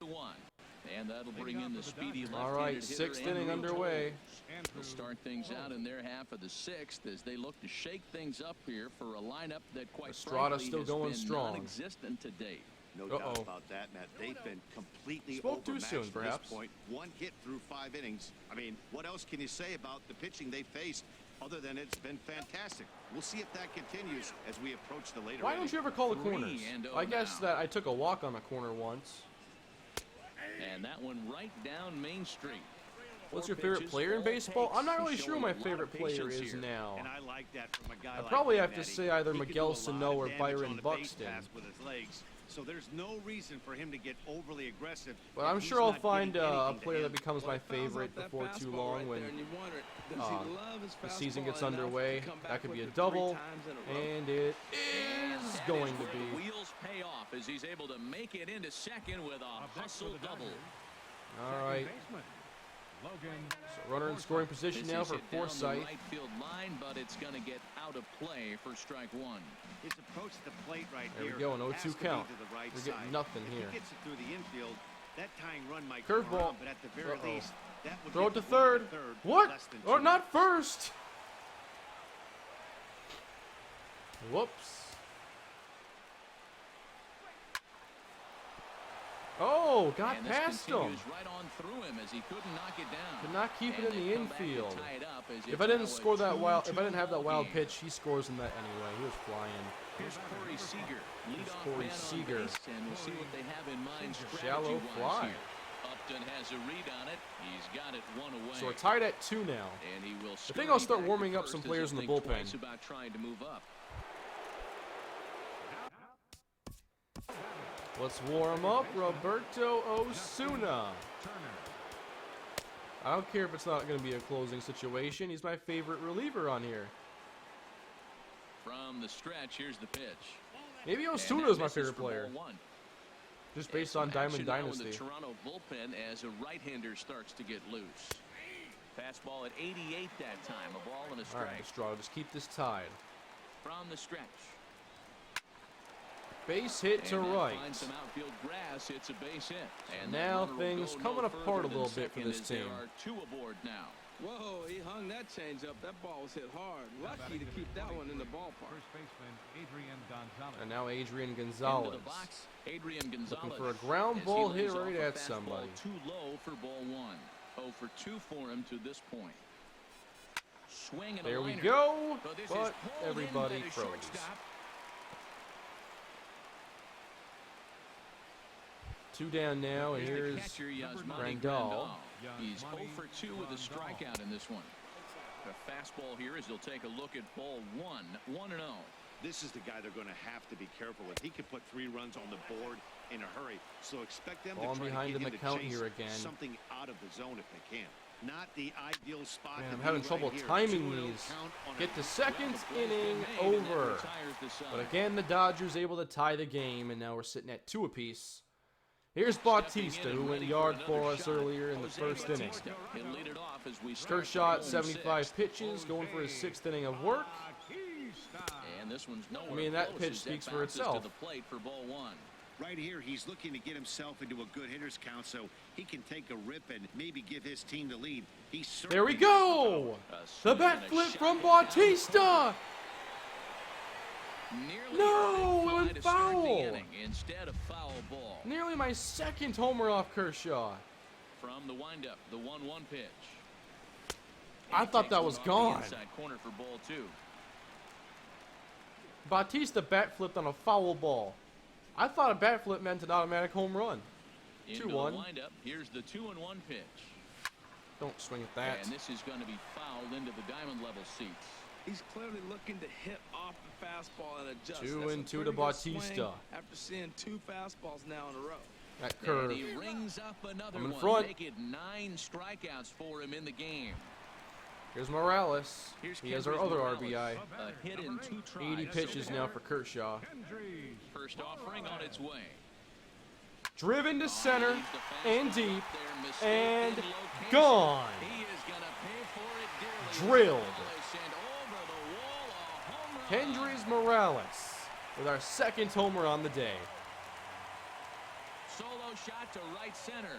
1. And that'll bring in the speedy left-handed All right, hitter, 6th inning Andrew underway. Jones. They'll start things out in their half of the 6th as they look to shake things up here for a lineup that quite Estrada frankly still has going been strong. non-existent to date. No Uh-oh. doubt about that, Matt. They've been completely Spoke too overmatched soon, to perhaps. this point. 1 hit through 5 innings. I mean, what else can you say about the pitching they faced other than it's been fantastic? We'll see if that continues as we approach the later Why don't innings. you ever call the 3 corners? and 0 I guess now. that I took a walk on the corner once. And that one right down Main Street. What's 4 your favorite pitches, player in all baseball? takes. I'm not really He's sure who showing my a lot favorite of player patience is here. now. And I like that from a guy I like probably him, have to Matty. say either He can Miguel do a lot Sano of or damage Byron on the base Buxton. pass with his legs. So there's no reason for him to get overly aggressive. But if I'm he's sure I'll not find getting a anything to player him. that becomes my Well, he fouls favorite off that before too fastball long right when there, and you wonder, does he love his the fastball season gets enough to underway. come back That could with be a it 3 double, times in a row? and it And is that going is to where the be. wheels pay off as he's able to make it into second with a hustle double. All right, Logan. so runner in scoring position This now is for hit down the Forsythe. right field line, but it's going to get out of play for strike 1. His approach to the plate right There we here go, an has 0-2 to be count. to the right We're getting side. nothing If here. he gets it through the infield, That tying run might Curveball. come around, but at the very least, that would Throw it get to the runner third. third What? less than Or 2 not outs. first. Whoops. Oh, got And this past him. continues right on through him as he couldn't knock it down. Could not keep it And in they the come back to infield. tie it up as If I didn't now a score that wild, if I 2-2 didn't have that wild game. pitch, he scores in that anyway. He was flying. Here's Corey Seager, leadoff Corey man on Seager. base, and we'll see what they have in mind Shallow strategy-wise fly. here. Upton has a read on it. He's got it one away. So we're tied at 2 now. And he will I think I'll start scurry back warming to up some first as players he'll in the think bullpen. twice about trying to move up. Let's warm up Roberto Osuna. I don't care if it's not going to be a closing situation. He's my favorite reliever on here. From the stretch, here's the pitch. Maybe And Osuna that is my misses favorite for player, ball one. just based Some on Diamond action now in Dynasty. the Toronto bullpen as a right-hander starts to get loose. Fastball at 88 that time. A ball and a All strike. right, Estrada, just keep this tied. From the stretch. Base hit to And that right. finds some outfield grass. It's a base hit. And that Now runner will things go coming no apart further a little than bit for second this as there team. are 2 aboard now. Whoa, he hung that change up. That ball was hit hard. Lucky to keep that one in the ballpark. First baseman Adrian Gonzalez. And now Adrian Into Gonzalez. the box, Adrian Gonzalez. for a ground as he ball lays hit off right a at fastball somebody. Too low for ball 1. 0 for 2 for him to this point. Swing and a There we liner. go, But this is but pulled in everybody by the froze. shortstop. 2 down now, and Here's the here's catcher, Yasmani Grandal. He's 0 for 2 with a strikeout in this one. A fastball here as he'll take a look at ball 1. 1-0. This is the guy they're going to have to be careful with. He could put 3 runs on the board in a hurry, so expect them Falling to try behind to in get the him count to chase here again. something out of the zone if they can. Not the ideal spot. Man, to I'm be having right trouble here. timing 2-0 these. count on Get a- the second inning Made, and that over. retires the side. But again, the Dodgers able to tie the game, and now we're sitting at 2 apiece. Here's Bautista, who went yard for us earlier in the first inning. He'll lead it off as we start Kershaw the at home 75 sixth. pitches, going for his 6th inning of work. And this one's nowhere I mean, that close pitch as speaks for bounces itself. To the plate for ball 1. Right here, he's looking to get himself into a good hitter's count so he can take a rip and maybe give his team the lead. There we go! The bat flip from Bautista! Nearly No, a it fly went to start the foul. inning instead of foul ball. Nearly my 2nd homer off Kershaw. From the windup, the 1-1 pitch. I thought Takes that one was off the gone. inside corner for ball 2. Bautista bat flipped on a foul ball. I thought a bat flip meant an automatic home run. Into the 2-1. windup, here's the 2-1 pitch. Don't swing at that. And this is going to be fouled into the diamond level seats. He's clearly looking to hit off the fastball and adjust. 2 That's a and 2 pretty to good swing Bautista. after seeing 2 fastballs now in a row. That curve. And he rings up another I'm in one, front. make it 9 strikeouts for him in the game. Here's Morales. Here's He has our Kendrys other Morales. RBI. A hit in 2 tries. 80 pitches now for Kershaw. First offering on its way. Driven to center Leaves the fastball and deep up there, mistaken and location. gone. He is going to pay for it dearly. Drilled. Morales, and over the wall, a home run. Kendrys Morales with our 2nd homer on the day. Solo shot to right center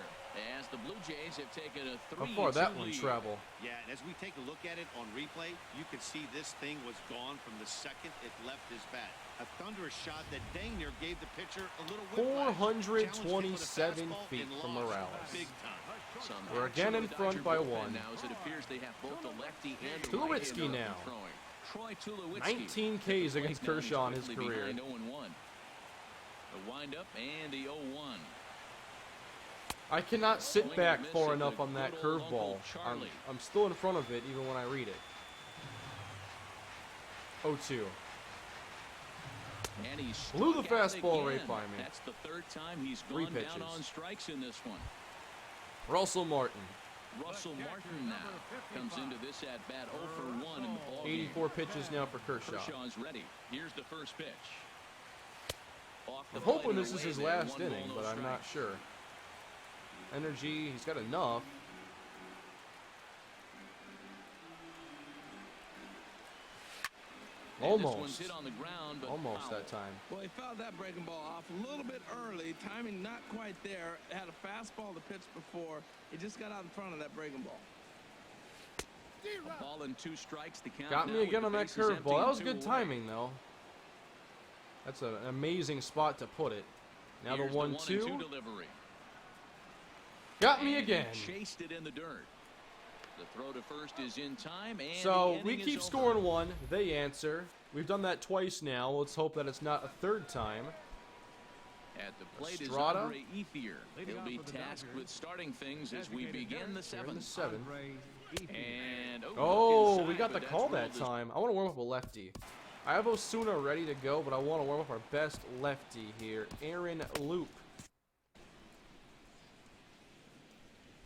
as the Blue Jays have taken a 3-2 How far that one lead. travel? Yeah, and as we take a look at it on replay, you can see this thing was gone from the second it left his bat. A thunderous shot that dang near gave the pitcher a little whiplash. 427 Challenged him with a fastball feet and from lost Morales. Big time. Some We're action again in with the front Dodger by bullpen 1. Now, as it appears they have both the lefty and the Tulowitzki right-hander now. throwing. Troy Tulowitzki. 19 Ks against Right now, he's Kershaw in his quickly career. behind 0-1. The windup and the 0-1. I cannot sit Swing back and a miss far at enough the on that good old Uncle curveball. Charlie. I'm still in front of it even when I read it. 0-2. And he Blew the struck out fastball right again. by me. That's the 3rd time he's 3 gone down pitches. on strikes in this one. Russell Martin. Russell Martin now comes into this at bat 0 for 1 in the ball game. 84 pitches now for Kershaw. Kershaw's ready. Here's the first pitch. Off the I'm hoping plate this and is away his there, last 1 ball, inning, no but I'm not strike. sure. Energy, he's got enough. And this Almost. one's hit on the ground, but Almost foul. that time. Well, he fouled that breaking ball off a little bit early. Timing not quite there. Had a fastball to pitch before. He just got out in front of that breaking ball. A ball and 2 strikes. The count Got now me with again the on that bases empty curveball. That and was 2 good away. timing, though. That's an amazing spot to put it. Now Here's the 1-2. 1-2 delivery. Got me And again. he chased it in the dirt. The throw to first is in time, and So the we inning is keep over. scoring 1. They answer. We've done that twice now. Let's hope that it's not a third time. At the plate Estrada. is Andre Ethier. Leading He'll off be for the tasked Dodgers, with starting things as we begin the We're in the 7th. 7th. Andre Ethier. And Oh, inside, we got the but call that's that rolled as- time. I want to warm up a lefty. I have Osuna ready to go, but I want to warm up our best lefty here, Aaron Loop,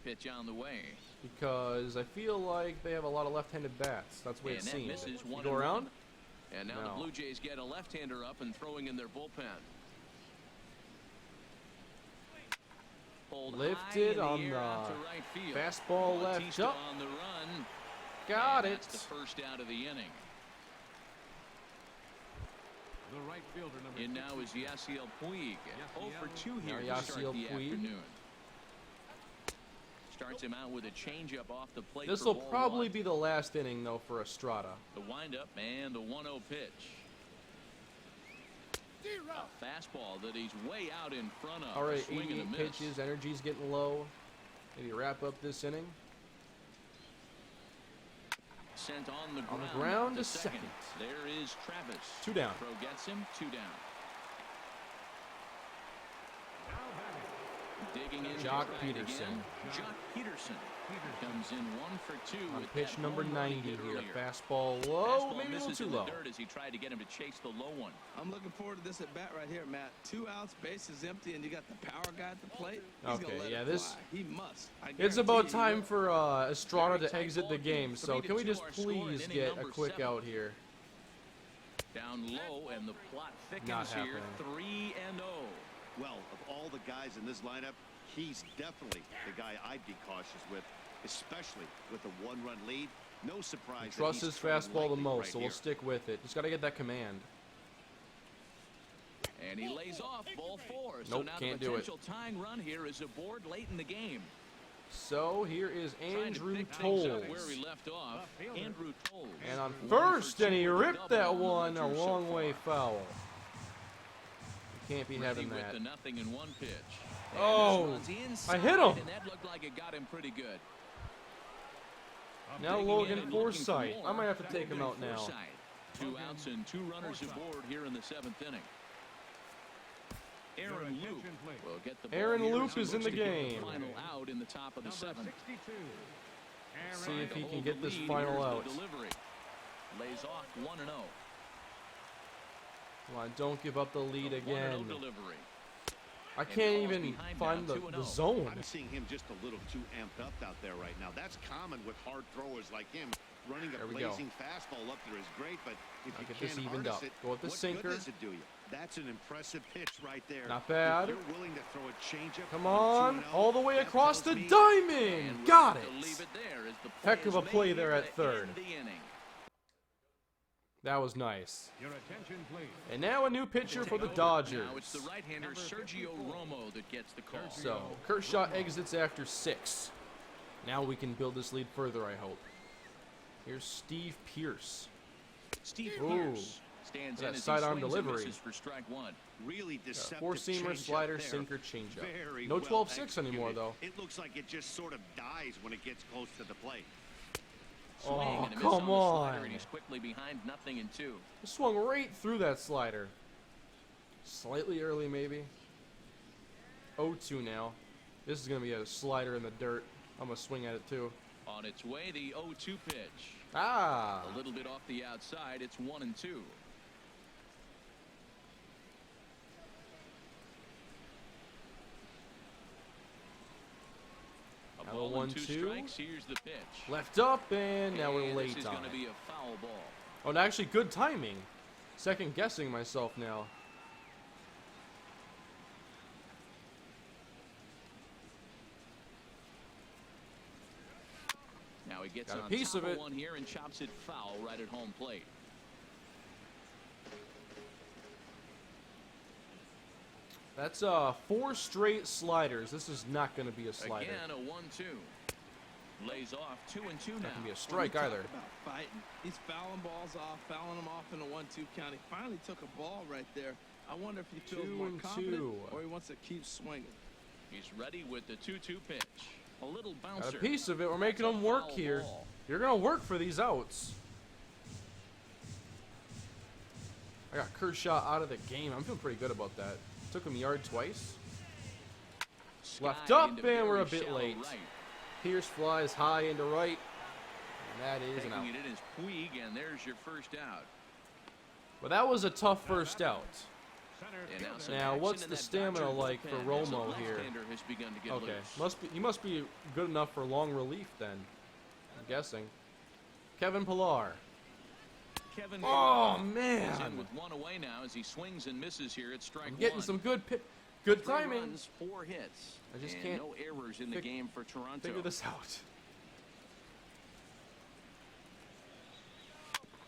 Pitch on the way. because I feel like they have a lot of left-handed bats. That's the way it And that seems. misses You 1 go and around? 1. And now No. the Blue Jays get a left-hander up and throwing in their bullpen. Pulled Lifted high in on air the out to right field. fastball left Bautista up. on the run. Got And it. That's the first out of the inning. The right fielder, number In now is 60. Yasiel Puig. 0 for 2 here Now to start Yasiel the Puig. afternoon. Starts him out with a changeup off the plate. This for will ball probably 1. be the last inning, though, for Estrada. The windup and the 1-0 pitch. A fastball that he's way out in front of. All right, A swing and a 88 miss. pitches. Energy's getting low. Maybe wrap up this inning. Sent on the On ground. the ground to to second. There is Travis. 2 down. Throw gets him. 2 down. Digging in. to Jock try it Peterson. again. Jock Peterson comes in 1 for 2 On with pitch that number home run he 90 hit here. earlier. Fastball low, Fastball maybe a little misses too in the low. dirt as he tried to get him to chase the low one. I'm looking forward to this at bat right here, Matt. 2 outs, base is empty, and you got the power guy at the plate. He's gonna Okay, let yeah, it this- fly. He must. I It's guarantee about he time will. for Estrada Very to tight exit the ball game. game. So 3-2 can we just our score in please inning get a number quick 7. out here? Down low, and the plot thickens Not here. happening. 3-0. Well, of all the guys in this lineup, he's definitely the guy I'd be cautious with, especially with a 1-run lead. No surprise. that Trusts he's his treading fastball the lightly most, right so we'll here. stick with it. Just got to get that command. And he lays off ball 4. So Nope, now can't the do it. potential tying run here is aboard late in the game. So here is Trying to Andrew pick things up Toles. where he left off. Andrew Toles. And on 1 first, for 2 and he with a ripped double that on the one a Dodgers so long way far. foul. You can't be Ready having with that. the 0-1 pitch. And Oh, this runs I hit inside, him. And that looked like it got him pretty good. Now Digging in Logan and looking for Forsythe. more. I might have to take him out now. Forsythe. 2 outs and 2 runners aboard here in the 7th inning. Your Aaron Loop attention, please. will get the ball Aaron here Loop as he is in looks the to get game. Final out in the top of the Number 7th. 62. See Aaron if he To can hold get the this lead, final here's the out. delivery. Lays off 1-0. Come on, don't give up the lead The 1-0 again. delivery. I And can't falls even behind find now, the 2-0. zone. I'm seeing him just a little too amped up out there right now. That's common with hard throwers like him. Running a There we go. blazing fastball up there is great, but if I'll you get this can't evened harness up. it, Go with the what sinker. good does it do you? That's an impressive pitch right there. Not bad. If you're willing to throw a changeup Come on, 2-0, all the way that across tells the me diamond. And Got we'll have to it. leave it there as the Heck of a is play made there at to third. end the inning. That was nice. Your attention, please. And now a new pitcher for the Now Dodgers. it's the right-hander Sergio Romo that gets the call. So Kershaw exits after 6. Now we can build this lead further, I hope. Here's Steve Pierce. Steve Ooh. Pierce stands That in as he sidearm swings and delivery. misses for strike 1. Really deceptive 4-seamer, changeup slider, there. sinker, changeup. Very No well 12-6 anymore, executed. though. It looks like it just sort of dies when it gets close to the plate. Swing Oh, and a miss come on the slider, on. and he's quickly behind 0-2. Swung right through that slider. Slightly early, maybe. 0-2 now. This is going to be a slider in the dirt. I'm going to swing at it, too. On its way, the 0-2 pitch. Ah! A little bit off the outside. It's 1-2. A Now the ball and 2 1-2. strikes. Here's the pitch. Left up, and now we're And late this is on going to it. be a foul ball. Oh, and actually, good timing. Second guessing myself now. Now he gets Got a on piece top of it. one here and chops it foul right at home plate. That's 4 straight sliders. This is not going to be a slider. Again, a 1-2. Lays off 2-2 now. Not going to be a strike either. About fighting. He's fouling balls off, fouling them off in a 1-2 count. He finally took a ball right there. I wonder if he feels more 2-2. confident or he wants to keep swinging. He's ready with the 2-2 pitch. A little bouncer. Got a piece of it. We're making them work here. You're going to work for these outs. I got Kershaw out of the game. I'm feeling pretty good about that. Took him yard twice. Left up, and we're a bit late. Right. Pierce flies high into right. And that is an out. Taking it in is Puig, and there's your first out. Well, that was a tough first out. And some Now, action what's in the that stamina Dodger like for bullpen as a Romo here? left-hander has begun to get Okay, loose. he must be good enough for long relief then. I'm guessing. Kevin Pillar. Kevin Oh is in man! with 1 away now as he swings and misses here at strike I'm 1. getting some good 3 timing. runs, 4 hits. I just and can't no errors in the game for Toronto. Figure this out.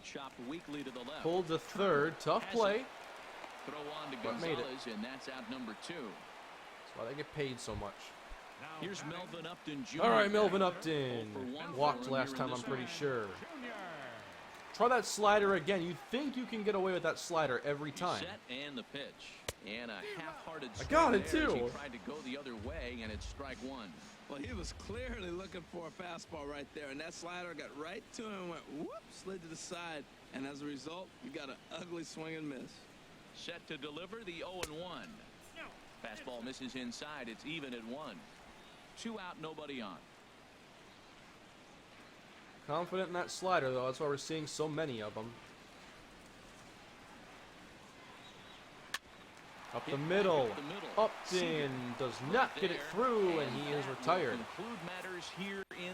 Chopped weakly to the left. Pulled to third. Tough Has play. it. Throw on to But made it. Gonzalez, and that's out number 2. That's why they get paid so much. Here's Melvin Upton Jr. All right, Melvin Upton. 0 for 1 Walked for him last here in time, this I'm pretty one. sure. Try that slider again. You think you can get away with that slider every time. Set and the pitch. And a half-hearted swing got it, there as too. He tried to go the other way, and it's strike 1. Well, he was clearly looking for a fastball right there, and that slider got right to him and went whoop, slid to the side, and as a result, you got an ugly swing and miss. Set to deliver the 0-1. Fastball misses inside. It's even at 1. 2 out, nobody on. Confident in that slider, though. That's why we're seeing so many of them. Up the middle. Upton does not get it through, and he is retired. Conclude matters here in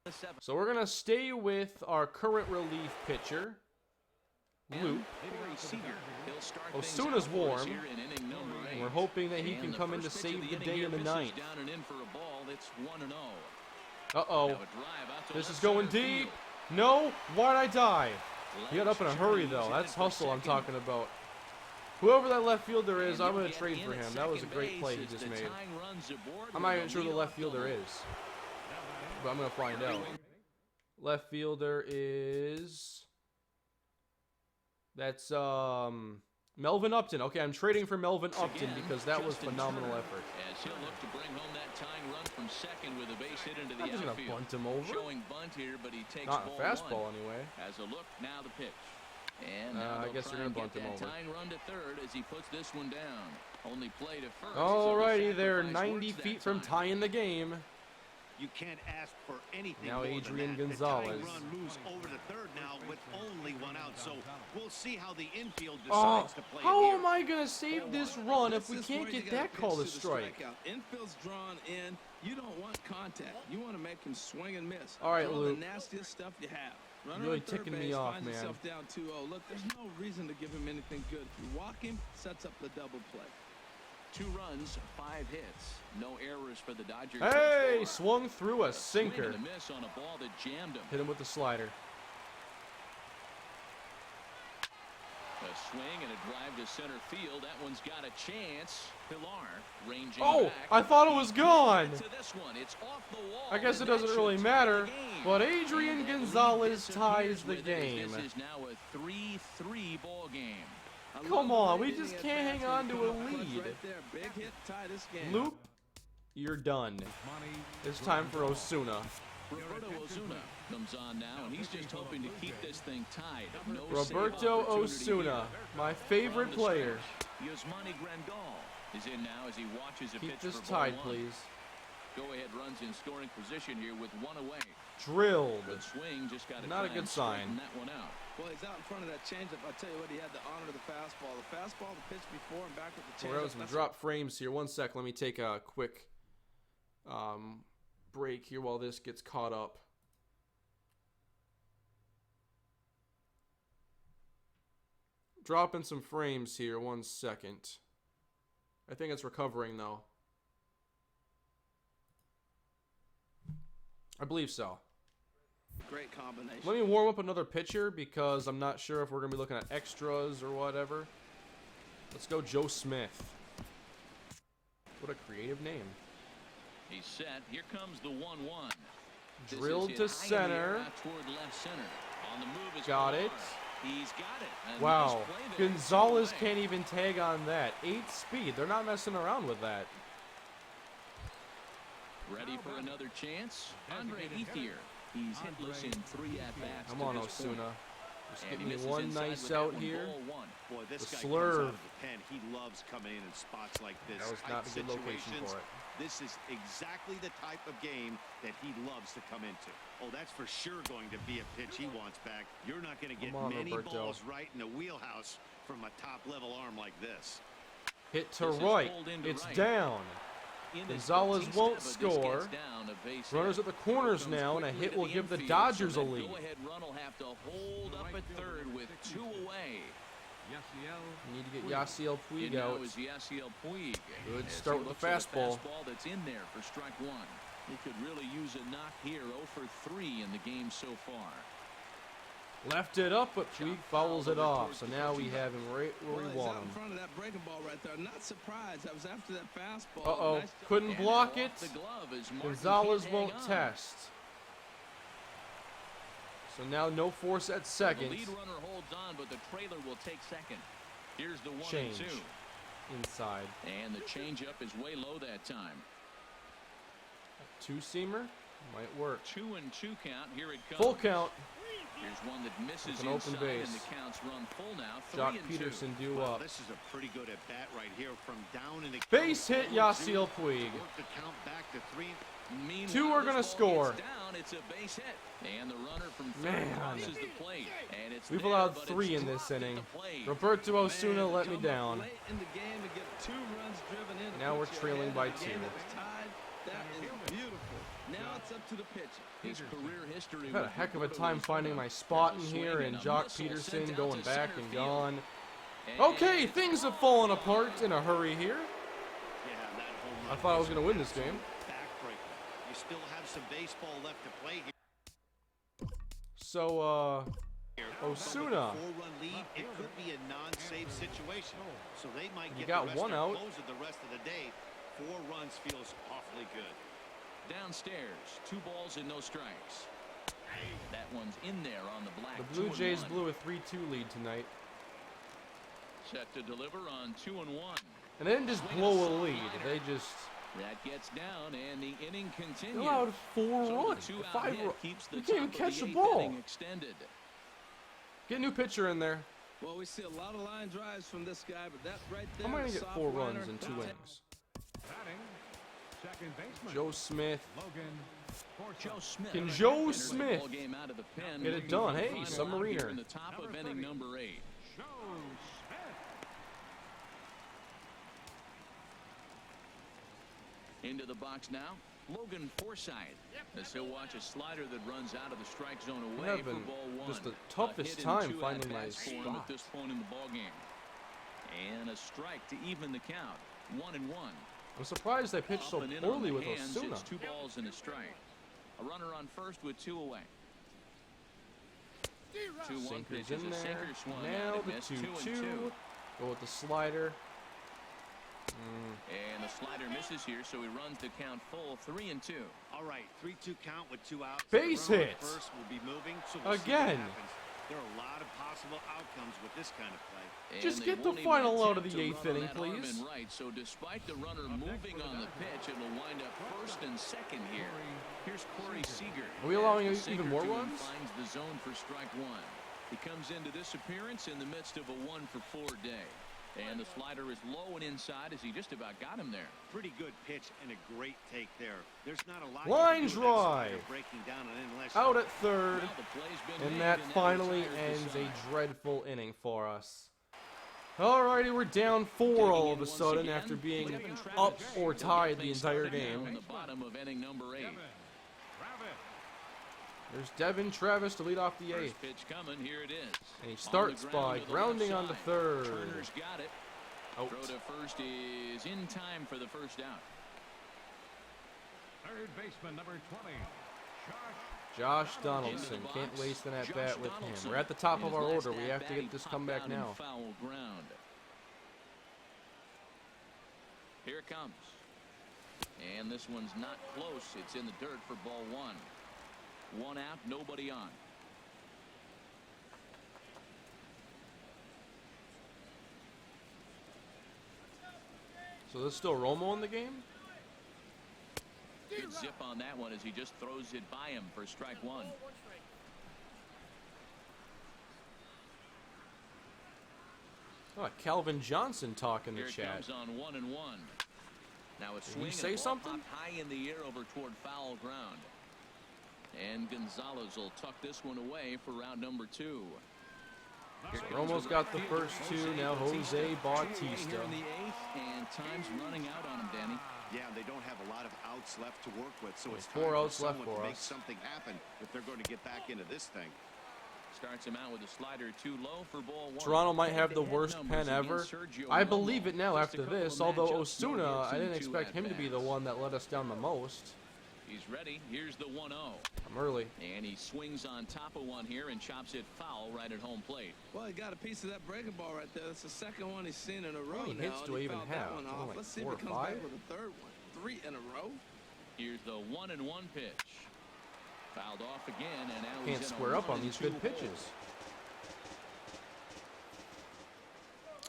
the 7th. So we're going to stay with our current relief pitcher, Luke. Corey Seager. He'll start things Osuna's out for us warm. here in inning number 8. We're hoping that he And can the come in to first pitch of save the inning day here in the misses 9th. Down and in for a ball. It's 1-0. Uh-oh. Now a drive out to This is left going center deep. field. No. Why'd I die? He got up in a Lance hurry, Jones though. in That's for hustle I'm second. talking about. Whoever that left fielder is, And I'm going to get trade in for at him. That was a second great base play he as just the made. tying runs aboard I'm with not a even sure who the leadoff left fielder double. is. But I'm going to find out. Left fielder is... That's Melvin Upton. Okay, I'm trading for Melvin Upton Again, because that was Justin phenomenal Turner, effort. As he'll look to bring home that tying run from second with a base hit into the I'm just going to outfield. bunt him over. Showing bunt here, but he takes Not a ball fastball, 1. anyway. As a look, now the pitch. And now I they'll guess try they're and gonna get bunt him that over. tying run to third as he puts this one down. Only play to first. Alrighty, so the they're sacrifice 90 works feet that from time. tying the game. You can't ask for anything Now more Adrian than that. Gonzalez. The tying run moves over to third now with only 1 out. So we'll see how the infield Oh, decides to play how it here. am I going to save this run if we This is can't where you get gotta that pitch called a to the strike? strikeout. Infield's drawn in. You don't want contact. You want to make him swing and miss. All right, Throw Luke. the nastiest stuff you have. Runner Really on third ticking me base, off, finds man. himself down 2-0. Look, there's no reason to give him anything good. If you walk him, sets up the double play. 2 runs, 5 hits. No errors for the Dodgers. Hey, thus far. swung through a Swing sinker. and a miss on a ball that jammed him. Hit him with the slider. A swing and a drive to center field. That one's got a chance. Pilar ranging Oh, back. I thought it was gone. To this one. It's off the wall, I guess it and that doesn't really should matter, tie the game. but Adrian And that lead Gonzalez disappears ties the with it as game. This is now a 3-3 ball game. I Come love on, the we way just the can't hang at-bats on when to a you come up clutch lead. Right there. Big hit, tie this game. Loop, you're done. It's time for Osuna. Roberto Osuna comes on now, and he's just hoping to keep this thing tied. No Roberto save opportunity Osuna, here. my favorite From the player. stretch, Yasmani Grandal is in now as he watches a Keep pitch this for ball tied, 1. please. Go-ahead runs in scoring position here with 1 away. Drilled. Good swing, just got to Not a good sign. that one out. Well, he's out in front of that changeup. I tell you what, he had to honor the fastball. The fastball, the pitch before, and back with the We're having changeup. some That's drop frames here. 1 sec. Let me take a quick break here while this gets caught up. Dropping some frames here. 1 second. I think it's recovering though. I believe so. great combination. Let me warm up another pitcher because I'm not sure if we're going to be looking at extras or whatever. Let's go Joe Smith. What a creative name. He's set. Here comes the 1-1. Drilled to center. Toward left center. On the move is Got it. He's got it. Wow. Gonzalez can't even tag on that. 8 speed. They're not messing around with that. Ready for another chance? Andre Ethier. He's hitless in 3 at-bats. Come on, Osuna. Just give me one nice out out here. Boy, this The guy slurve. comes out of the pen. He loves coming in spots like this. That was not a good location for it. This is exactly the type of game that he loves to come into. Oh, that's for sure going to be a pitch he wants back. You're not going to get Come on, many Roberto. balls right in the wheelhouse from a top-level arm like this. Hit to This is right. pulled into It's right. down. In his Gonzalez 13th won't step, but this score. gets down a base Runners hit. at the corners Comes now, and a quickly hit to will give the infield, Dodgers so a that lead. Go-ahead run will have to hold up at third with 2 away. Yasiel. Need to get Yasiel In Puig now out. is Yasiel Puig. Good As start he with the looks at fastball. That's in there for strike 1. He could really use a knock here. 0 for 3 in the game so far. Left it up, but Puig fouls it off. So now we have him right where we Well, he's want out in him. front of that breaking ball right there. Not surprised. That was after that fastball. Uh-oh. Nice- Couldn't And block off it. the glove as Martin Gonzalez can't hang won't on. test. So now no force at The second. lead runner holds on, but the trailer will take second. Here's the 1-2. Change. Inside. And the changeup is way low that time. 2-seamer. Might work. 2-2 count. Here it comes. Full count. Here's one that misses With an open inside, base. and the counts run full now. Jock 3-2. Peterson due Well, up. this is a pretty good at-bat right here from down in the Base count, hit 0-2. Yasiel Puig. Work the count back to 3. Meanwhile, 2 are this gonna ball score. gets down. It's a base hit. And the runner from third Man. crosses the plate. And it's We've there, allowed but 3 it's in this dropped at inning. the plate. Roberto Osuna Man, let me come up down. late in the game to get 2 runs driven in. Now we're Put your trailing head by in a game 2. that was tied. That is beautiful. Now it's up to the pitcher. His career history. I've had a with heck of a Roberto time is finding my there's spot a in swing here, and a Jock missile Peterson sent out going to back center and field. gone. And Okay, it's things have gone. fallen apart in a hurry here. Yeah, that home run I thought I was is going to win this game. backbreaker. You still have some baseball left to play So, here. Osuna. With a 4-run lead, it could be a non-save situation. So they might You get got the rest one of out. closer the rest of the day. 4 runs feels awfully good. Downstairs, 2 balls and no strikes. That one's in there on the black. The Blue 2-1. Jays blew a 3-2 lead tonight. Set to deliver on 2-1. And they didn't just blow a lead. They just That gets down, and the inning continues. allowed 4 So runs. the 2-out 5 hit runs. keeps the You can't even top of catch the the 8th ball. inning extended. Get a new pitcher in there. Well, we see a lot of line drives from this guy, but that right there. I'm going to is get soft 4 liner. runs in 2 innings. Batting. Second baseman. Joe Smith. Logan. Joe Smith. Can Joe enters the Smith ball game out of the pen, get it looking done? for the Hey, final out submariner. here in the top of inning number 8. Joe Smith. Into the box now, Logan Forsythe. As he'll watch a slider that runs out of the strike zone away for having ball 1. just the A toughest hit in time 2 finding my at-bats for him at this spot. point in the ball game. And a strike to even the count. 1-1. I'm surprised they pitched so Up and in on poorly the with hands, Osuna. it's 2 balls and a strike. A runner on first with 2 away. 2-1 Sinkers pitch is in a there. sinker swung Now out and the missed. 2-2. 2-2. Go with the slider. And the slider misses here, so he runs the count full. 3-2. All right, 3-2 count with 2 outs. Base The runner hit. at first will be moving, so we'll see what Again. happens. There are a lot of possible outcomes with this kind of play. And Just they get the won't even final out of attempt the to 8th run on inning, that arm please. and right, so despite the runner moving on the pitch, it will wind up first and second here. Here's Corey Seager. Are we allowing As the even sinker more to him runs? finds the zone for strike 1. He comes into this appearance in the midst of a 1-for-4 day. And the slider is low and inside as he just about got him there. Pretty good pitch and a great take there. There's not a lot Line you can do with that slider drive. breaking down and unless Out at third. Well, the play's been And made, that and finally retires the ends a side. dreadful inning for us. Alrighty, we're down 4 all of a sudden after being Devin Travis up or will get tied the things entire started now in game. the bottom of inning number 8. Devin Travis. There's Devin Travis to lead off the 8th. First pitch coming, here it is. And he On the starts ground by to the grounding left onto side. third. Turner's got it. Out. Throw to first is in time for the first out. Third baseman, number 20. Josh Into Donaldson. the Can't box, waste an Josh at-bat with him. Donaldson. We're at the top In of his our last order. We have to at-bat, he get this popped comeback out in now. Foul ground. Here it comes. And this one's not close. It's in the dirt for ball one. One out, nobody on. So there's still Romo in the game? Good zip on that one as he just throws it by him for strike one. Oh, Calvin Johnson talking in the Here it chat. comes on 1-1. Now a swing he and say a ball something? popped high in the air over toward foul ground. And Gonzalez will tuck this one away for round number 2. So Romo's got the first two. Now Jose Bautista. Here in the 8th, and time's running out on him, Danny. Yeah, they don't have a lot of outs left to work with, so it's Four time outs for left someone for to make us. something happen if they're going to get back into this thing. Starts him out with a slider too low for ball one. Toronto might have the Head-to-head worst numbers pen ever. against Sergio I Romo. believe it now Just a after couple this, of although matchups, Osuna, no hits I didn't and 2 expect him to be the at-bats. one that let us down the most. He's ready. Here's the 1-0. I'm early. And he swings on top of one here and chops it foul right at home plate. Well, he got a piece of that breaking ball right there. That's the second one he's seen in a row many now. hits and do I he even fouled that have? one Something off. like Let's see if 4 he or comes 5? back with a third one. 3 in a row. Here's the 1-1 pitch. Fouled off again, and now he's Can't in a square up on these 1-2 good hole. pitches.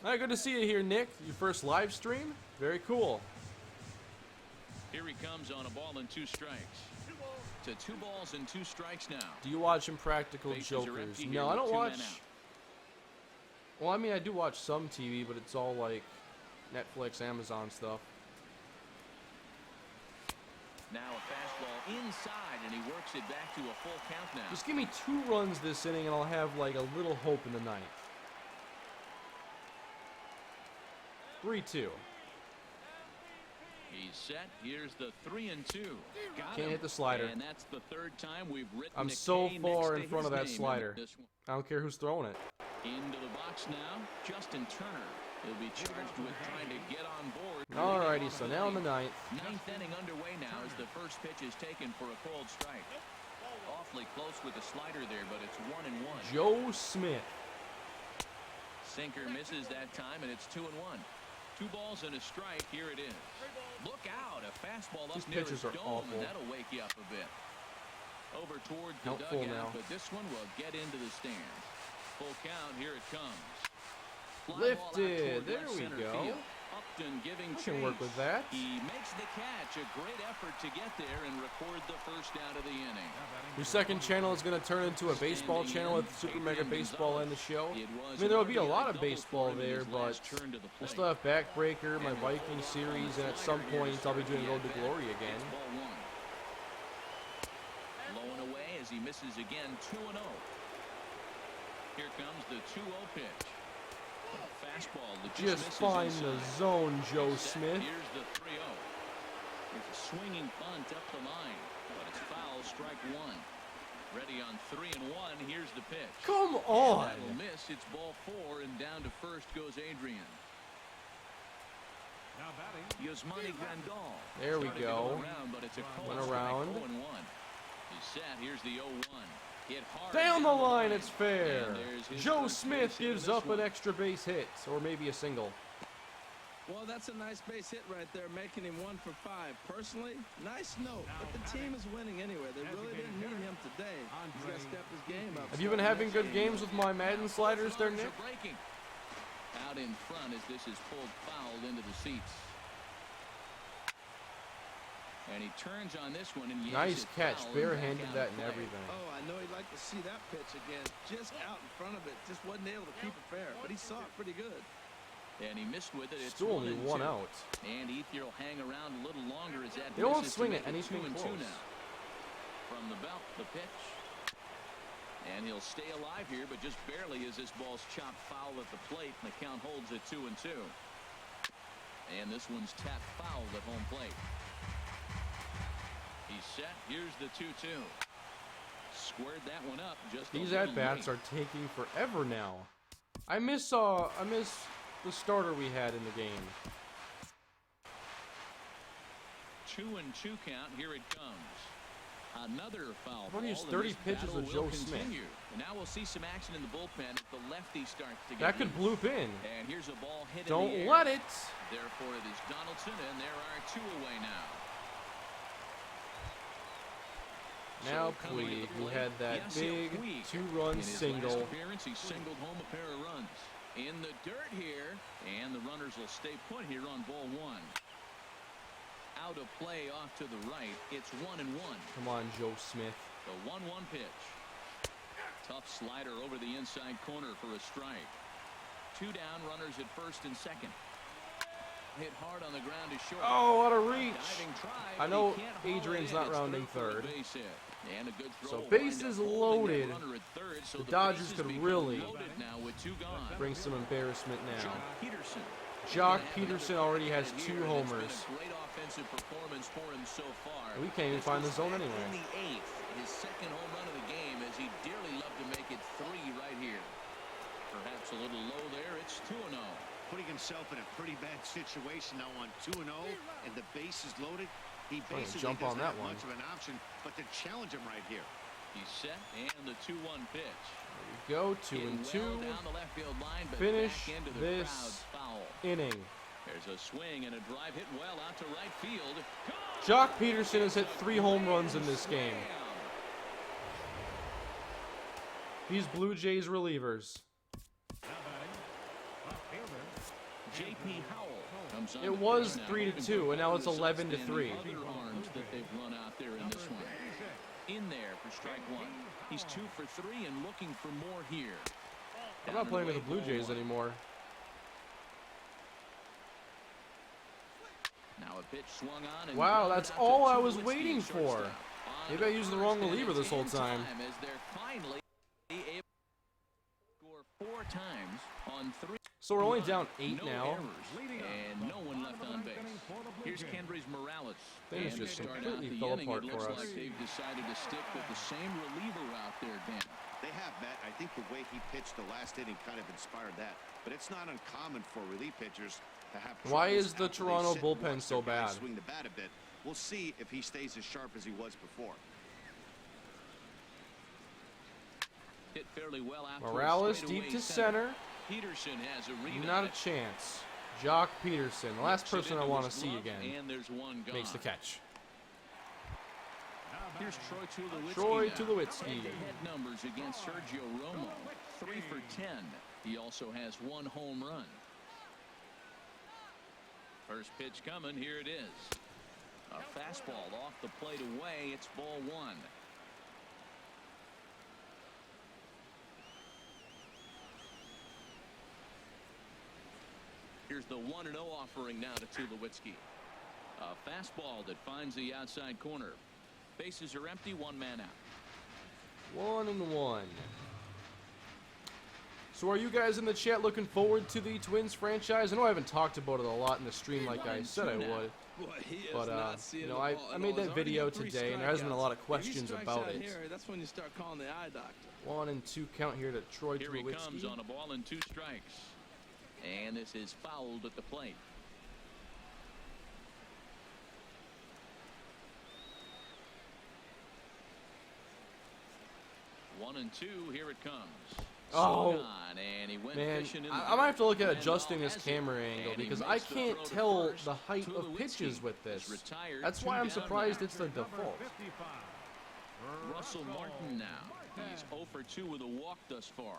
All right, good to see you here, Nick. Your first live stream? Very cool. Here he comes on a ball and 2 strikes. To 2 balls and 2 strikes now. Do you watch Impractical Bases are Jokers? empty here No, I with don't 2 men watch. out. Well, I mean, I do watch some TV, but it's all like Netflix, Amazon stuff. Now a fastball inside, and he works it back to a full count now. Just give me 2 runs this inning, and I'll have like a little hope in the ninth. 3-2. He's set. Here's the 3-2. Can't hit the slider. And that's the 3rd time we've written I'm a so K far next in to front of his that name slider. in this one. I don't care who's throwing it. Into the box now, Justin Turner. He'll be charged with trying to get on board. Alrighty, so now in the ninth. 9th inning underway now as the first pitch is taken for a cold strike. Awfully close with the slider there, but it's 1-1. Joe Smith. Sinker misses that time, and it's 2-1. 2 balls and a strike. Here it is. Look out! A fastball up These near pitches his are dome, awful. and that'll wake you up a bit. Over toward the Helpful dugout, now. but this one will get into the stands. Full count. Here it comes. Fly ball out Lifted. toward There left we center go. field. Upton giving I can work chase. with that. He makes the catch. A great effort to get there and record the first out of the inning. Your second channel is going to turn into a baseball channel with Super Mega Baseball and the show. It I was mean, there will be a an lot of RBI double baseball for him in there, his but last turn to the I plate. still have Backbreaker, my Viking series, and at some point I'll be doing Road to Glory again. It's ball 1. Low and away as he misses again. 2-0. Here comes the 2-0 pitch. A fastball that Just misses find inside. the zone, Joe Set. Smith. Here's the 3-0. It's a swinging bunt up the line, but it's foul. Strike 1. Ready on 3-1. Here's the pitch. Come on! That'll miss. It's ball 4, and down to first goes Adrian. Now batting. Yasmani Grandal. There we Started to go. around, but it's a cold Went strike. around. 0-1. He's set. Here's the 0-1. Hit hard Down the line, it's fair. And there's his Joe first Smith base hit of gives this up one. an extra base hit, or maybe a single. Well, that's a nice base hit right there, making him 1 for 5. Personally, nice note, but the team is winning anyway. They really didn't need him today. He's got to step his game up. Have you been having good games with my Madden sliders there, Runners Nick? are breaking. Out in front as this is pulled foul into the seats. And he turns on this one and yanks Nice it catch, foul and back barehanded out that of and play. everything. Oh, I know he'd like to see that pitch again. Just out in front of it. Just wasn't able to keep it fair. But he saw it pretty good. And he missed with it. It's Still only 1 1-2. out. And Ethier will hang around a little longer as that They won't misses to swing make at it anything 2-2 close. now. From the belt, the pitch. And he'll stay alive here, but just barely as this ball's chopped foul at the plate, and the count holds at 2-2. And this one's tapped foul at home plate. He's set. Here's the 2-2. Squared that one up. Just These a little at-bats late. are taking forever now. I miss the starter we had in the game. 2-2 count. Here it comes. Another foul I've ball. already used and 30 this pitches battle with will Joe Smith. continue. And now we'll see some action in the bullpen if the lefty starts to get That could loose. bloop in. And here's a ball hit in Don't the air. let it. Therefore, it is Donaldson, and there are 2 away now. Now So coming to Puig, the who plate, had that Yasiel big Puig. 2-run In his last single. appearance, he singled home a pair of runs. In the dirt here, and the runners will stay put here on ball one. Out of play off to the right. It's 1-1. Come on, Joe Smith. The 1-1 pitch. Tough slider over the inside corner for a strike. 2 down, runners at first and second. Hit hard on the ground to short. Oh, what a reach. Diving try, I but know he can't haul it Adrian's in. not It's rounding through for a third. base hit. And a good throw. So Wind bases up holding that loaded. runner at third, so The Dodgers bases could become really loaded now with 2 gone. bring some embarrassment now. Jock Peterson. Jock Peterson already has 2 homers. It's been a great offensive performance for him so far. We can't even find the zone In anyway. the 8th, his second home run of the game, as he dearly loved to make it 3 right here. Perhaps a little low there. It's 2-0. Putting himself in a pretty bad situation now on 2-0, and the base is loaded. He basically jump on doesn't that have one. much of an option but to challenge him right here. He's set, and the 2-1 pitch. There we go, 2 Hit and well 2. down the left field line, but Finish back into the this crowd's foul. inning. There's a swing and a drive hit well out to right field. Jock Peterson has hit 3 home runs in this game. These Blue Jays relievers. Now batting, left fielder. J.P. Howell comes on It the was plate now. 3-2, and now it's 11-3. Other arms that they've run out there in this one. In there for strike 1. He's 2 for 3 and looking for more here. I'm not playing with the Blue Jays anymore. Now a pitch swung on and Wow, grounded that's out to all I was Tulowitzki waiting at for. shortstop. Maybe I used the wrong reliever this whole In time. As they're finally able to score 4 times on 3. So we're only down 8 No now. errors and no one left on base. Here's Kendrys Morales. Things And just to start out completely the fell inning, apart it for looks us. like they've decided to stick with the same reliever out there, Dan. They have, Matt. I think the way he pitched the last inning kind of inspired that. But it's not uncommon for relief pitchers to have Why troubles is the after they Toronto sit and bullpen watch so their guys bad? Swing the bat a bit. We'll see if he stays as sharp as he was before. Hit fairly well after Morales a straightaway deep to center. Peterson has a read. Not on a it. chance. Jock Peterson, the last Knocks it person I into want to his see glove, again, And there's one gone. makes the catch. Now Here's batting, Troy Tulowitzki. Troy now. Tulowitzki. Head-to-head numbers against Sergio Romo. 3 for 10. He also has 1 home run. First pitch coming. Here it is. A fastball off the plate away. It's ball 1. Here's the 1-0 offering now to Tulowitzki. A fastball that finds the outside corner. Bases are empty. 1 man out. 1-1. So are you guys in the chat looking forward to the Twins franchise? I know I haven't talked about it a lot in the stream like I said I would. Boy, he is But, not seeing you know, the I ball I at made all. that He's already video got 3 today, and there hasn't been a lot of strikeouts. If he questions strikes about out it. Here, that's when you start calling the eye doctor. 1 and 2 count here to Troy Here he comes Tulowitzki. on a ball and 2 strikes. And this is fouled at the plate. One and 2. Here it comes. Oh, Swung on, and he went Man, fishing in the I might have to look at dirt. adjusting And this has camera it. angle And he because I makes the can't throw to tell first. the height of Tulowitzki pitches with is this. retired. That's 2 why I'm down surprised now. it's the number default. 55. Russell Martin now. He's 0 for 2 with a walk thus far.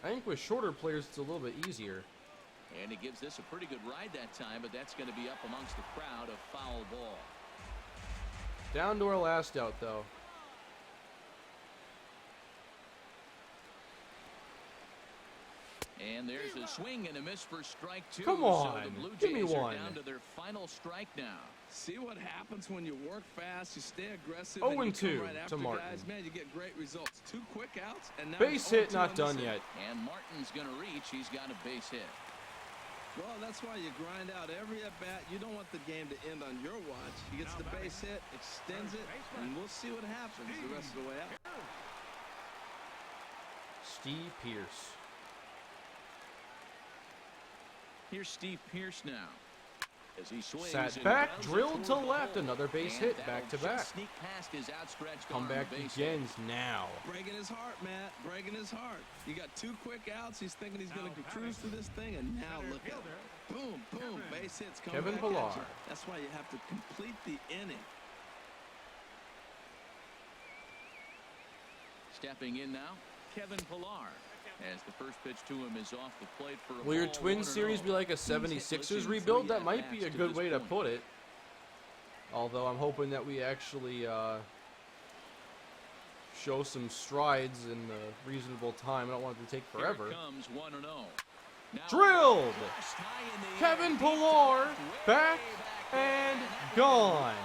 I think with shorter players it's a little bit easier. And he gives this a pretty good ride that time, but that's going to be up amongst the crowd. A foul ball. Down to our last out though. And there's a swing and a miss for strike 2. Come So on, the Blue give me Jays are one. down to their final strike now. See what happens when you work fast, you stay aggressive, 0 and you and 2 come right to after Martin. guys. Man, you get great results. 2 quick outs, and now Base it's hit 0-2 not on done this yet. hit. And Martin's going to reach. He's got a base hit. Well, that's why you grind out every at-bat. You don't want the game to end on your watch. He gets the base hit, extends it, and we'll see what happens the rest of the way out. Steve Pierce. Here's Steve Pierce now. As he swings Sat and back, grounds it drilled to toward the left, hole. another base And hit, that'll back to just back. Sneak past his outstretched arm, Comeback the base hit. begins now. Breaking his heart, Matt. Breaking his heart. You got 2 quick outs. He's thinking he's going to cruise through this thing, and now look at it. Boom, boom. Base hits coming Kevin back at Pillar. you. That's why you have to complete the inning. Stepping in now, Kevin Pillar. As the first pitch to him is off the plate for a Will your ball, Twins 1-0. series be like a He's hitless 76ers in rebuild? 3 That might be a at-bats good way to this put it. Although I'm hoping that we actually show some strides in a reasonable time. I don't want it to take forever. Here it comes 1-0. Now, Drilled! thrust high in the Kevin air, Pillar way back and gone. gone.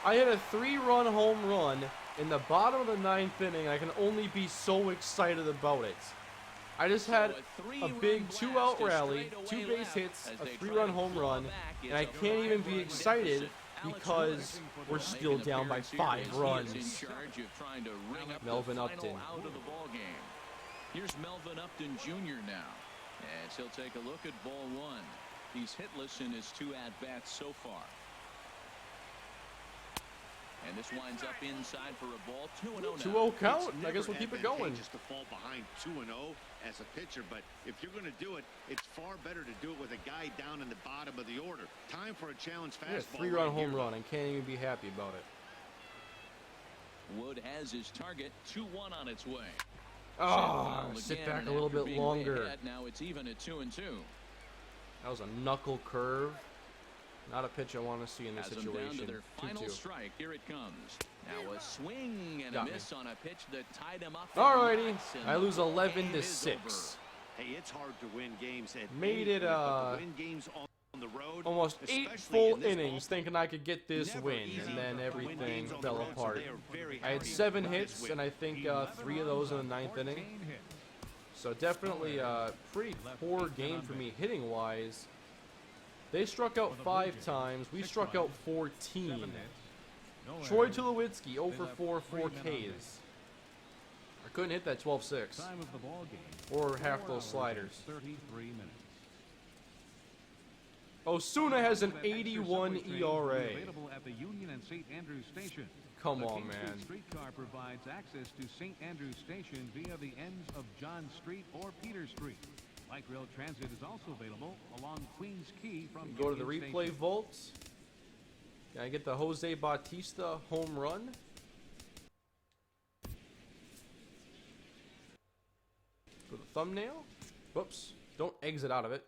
I hit a 3-run home run in the bottom of the 9th inning. I can only be so excited about it. I just had a big 2-out rally, 2 base hits, a 3-run home run, and I can't even be excited because we're still down by 5 runs. Melvin Upton. Out of the ball game. Here's Melvin Upton Jr. now, as he'll take a look at ball 1. He's hitless in his 2 at-bats so far. And this winds up inside for a ball. 2-0 now. 2-0 count. I guess we'll keep it going. Just to fall behind 2-0 as a pitcher, but if you're going to do it, it's far better to do it with a guy down in the bottom of the order. Time for a challenge fastball. 3-run home run and can't even be happy about it. Wood has his target. 2-1 on its way. Ah, sit back a little bit longer. Now it's even at 2-2. That was a knuckle curve. Not a pitch I want to see in this Has them down to situation. their final 2-2. strike. Here it comes. Now a swing and a miss on a pitch that tied him up. Alrighty, I lose 11-6. Hey, it's hard to win games at Made it win games on the road, almost 8 full innings thinking I could get this win, and then everything fell apart. I had 7 hits, and I think 3 of those in the 9th inning. So definitely a pretty poor game for me hitting-wise. They struck out 5 times. We struck out 14. Troy Tulowitzki 0 for 4, 4 Ks. I couldn't hit that 12-6. Or half those sliders. Osuna has an 81 ERA. Come on, man. Streetcar provides access to St. Andrews Station via the ends of John Street or Peter Street. Light rail transit is also available along Queens Quay from Go to the Union replay Station. vault. Can I get the Jose Bautista home run? Go to thumbnail. Whoops. Don't exit out of it.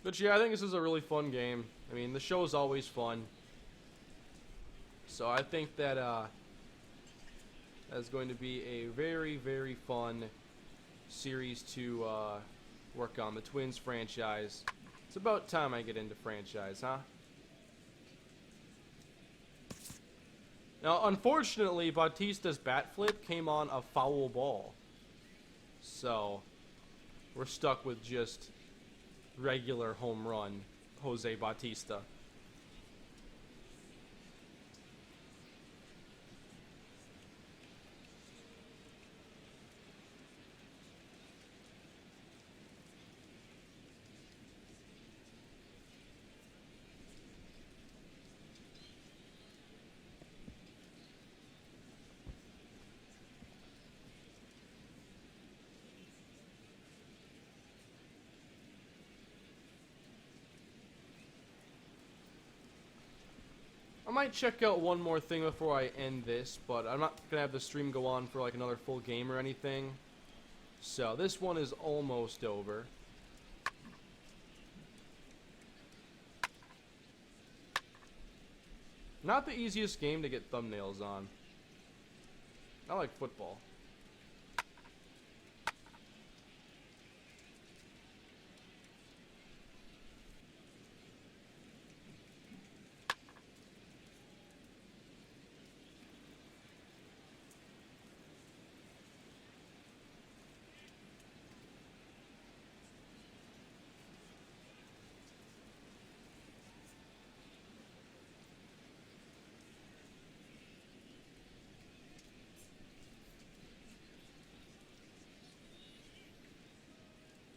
But yeah, I think this is a really fun game. I mean, the show is always fun. So I think that that's going to be a very, very fun series to work on. The Twins franchise. It's about time I get into franchise, huh? Now, unfortunately, Bautista's bat flip came on a foul ball. So, we're stuck with just regular home run Jose Bautista. I might check out one more thing before I end this, but I'm not going to have the stream go on for like another full game or anything. So this one is almost over. Not the easiest game to get thumbnails on. I like football.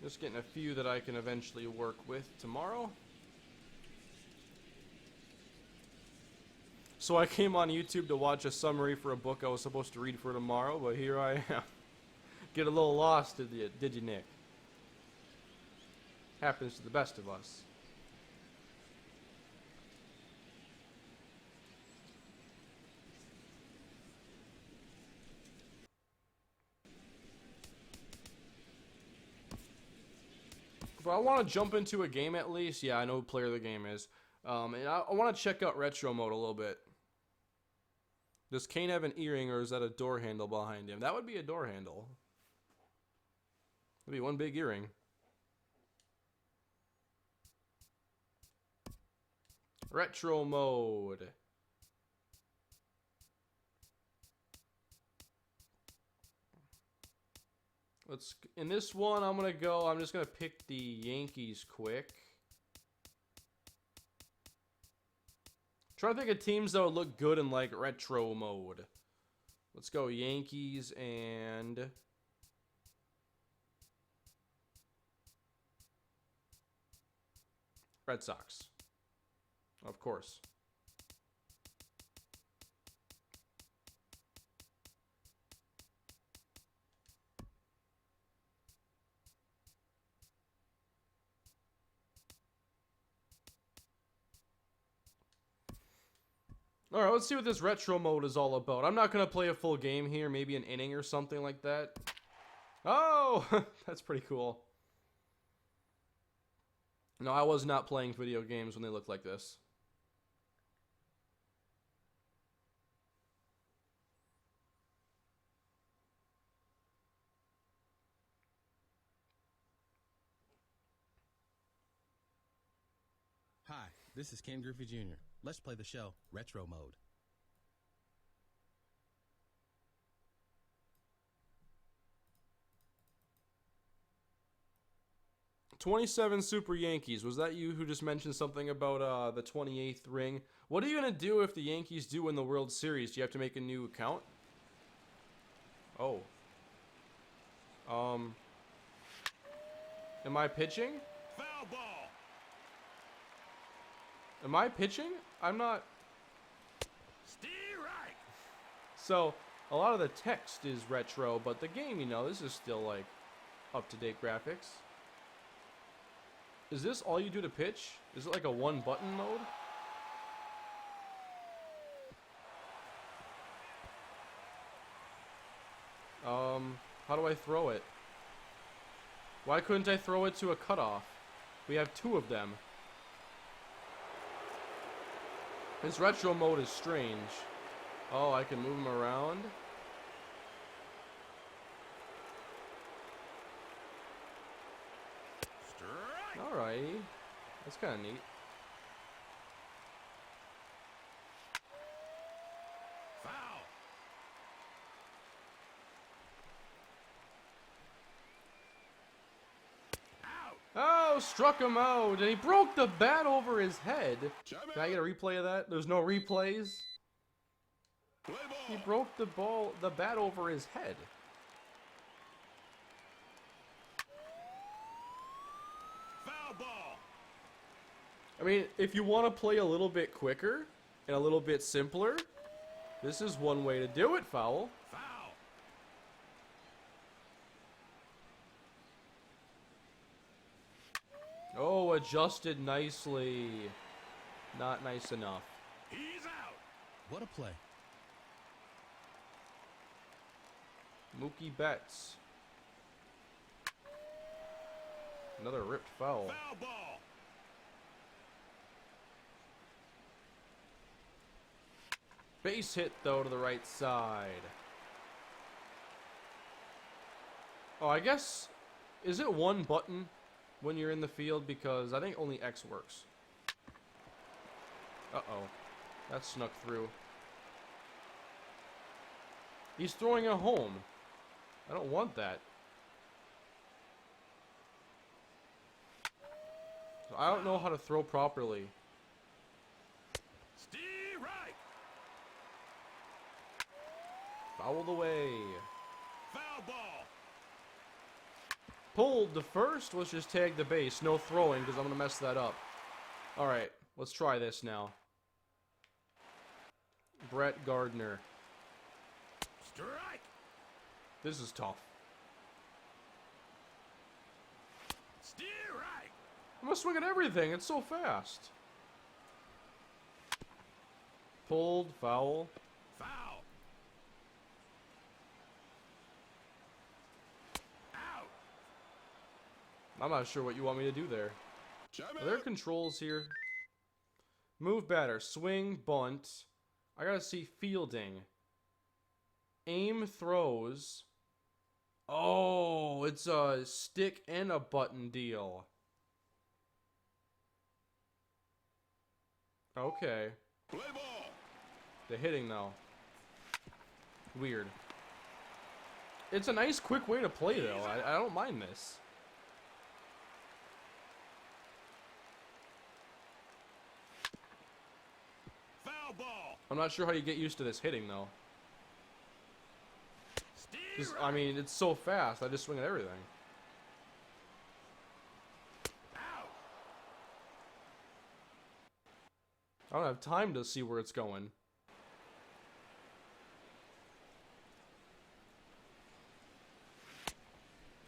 Just getting a few that I can eventually work with tomorrow. So I came on YouTube to watch a summary for a book I was supposed to read for tomorrow, but here I am. Get a little lost, did you, Nick? Happens to the best of us. But I want to jump into a game at least. Yeah, I know who player the game is. And I want to check out retro mode a little bit. Does Kane have an earring or is that a door handle behind him? That would be a door handle. That'd be one big earring. Retro mode. In this one, I'm just gonna pick the Yankees quick. Try to think of teams that would look good in like retro mode. Let's go Yankees and Red Sox. Of course. Alright, let's see what this retro mode is all about. I'm not going to play a full game here, maybe an inning or something like that. Oh, that's pretty cool. No, I was not playing video games when they looked like this. Hi, this is Ken Griffey Jr. Let's play the show, Retro Mode. "27 Super Yankees." Was that you who just mentioned something about the 28th ring? What are you going to do if the Yankees do win the World Series? Do you have to make a new account? Oh. Am I pitching? Foul ball. Am I pitching? I'm not. Steer right. So, a lot of the text is retro, but the game, you know, this is still like up-to-date graphics. Is this all you do to pitch? Is it like a one-button mode? How do I throw it? Why couldn't I throw it to a cutoff? We have two of them. This retro mode is strange. Oh, I can move them around. Strike. Alrighty. That's kind of neat. Foul. Out. Oh, struck him out, and he broke the bat over his head. Can I get a replay of that? There's no replays. Play ball. He broke the bat over his head. Foul ball. I mean, if you want to play a little bit quicker and a little bit simpler, this is one way to do it, foul. Foul. Oh, adjusted nicely. Not nice enough. He's out. What a play. Mookie Betts. Another ripped foul. Foul ball. Base hit, though, to the right side. Oh, I guess... Is it one button when you're in the field? Because I think only X works. Uh-oh. That snuck through. He's throwing a home. I don't want that. So I don't know how to throw properly. Steer right. Fouled away. Foul ball. Pulled to first. Let's just tag the base. No throwing because I'm going to mess that up. Alright, let's try this now. Brett Gardner. Strike. This is tough. Steer right. I'm going to swing at everything. It's so fast. Pulled. Foul. Foul. Out. I'm not sure what you want me to do there. Are there controls here? Move batter, swing, bunt. I gotta see fielding. Aim throws. Oh, it's a stick and a button deal. Okay. Play ball. The hitting, though. Weird. It's a nice, quick way to play, though. I don't mind this. Foul ball. I'm not sure how you get used to this hitting, though. Just, I mean, it's so fast. I just swing at everything. I don't have time to see where it's going.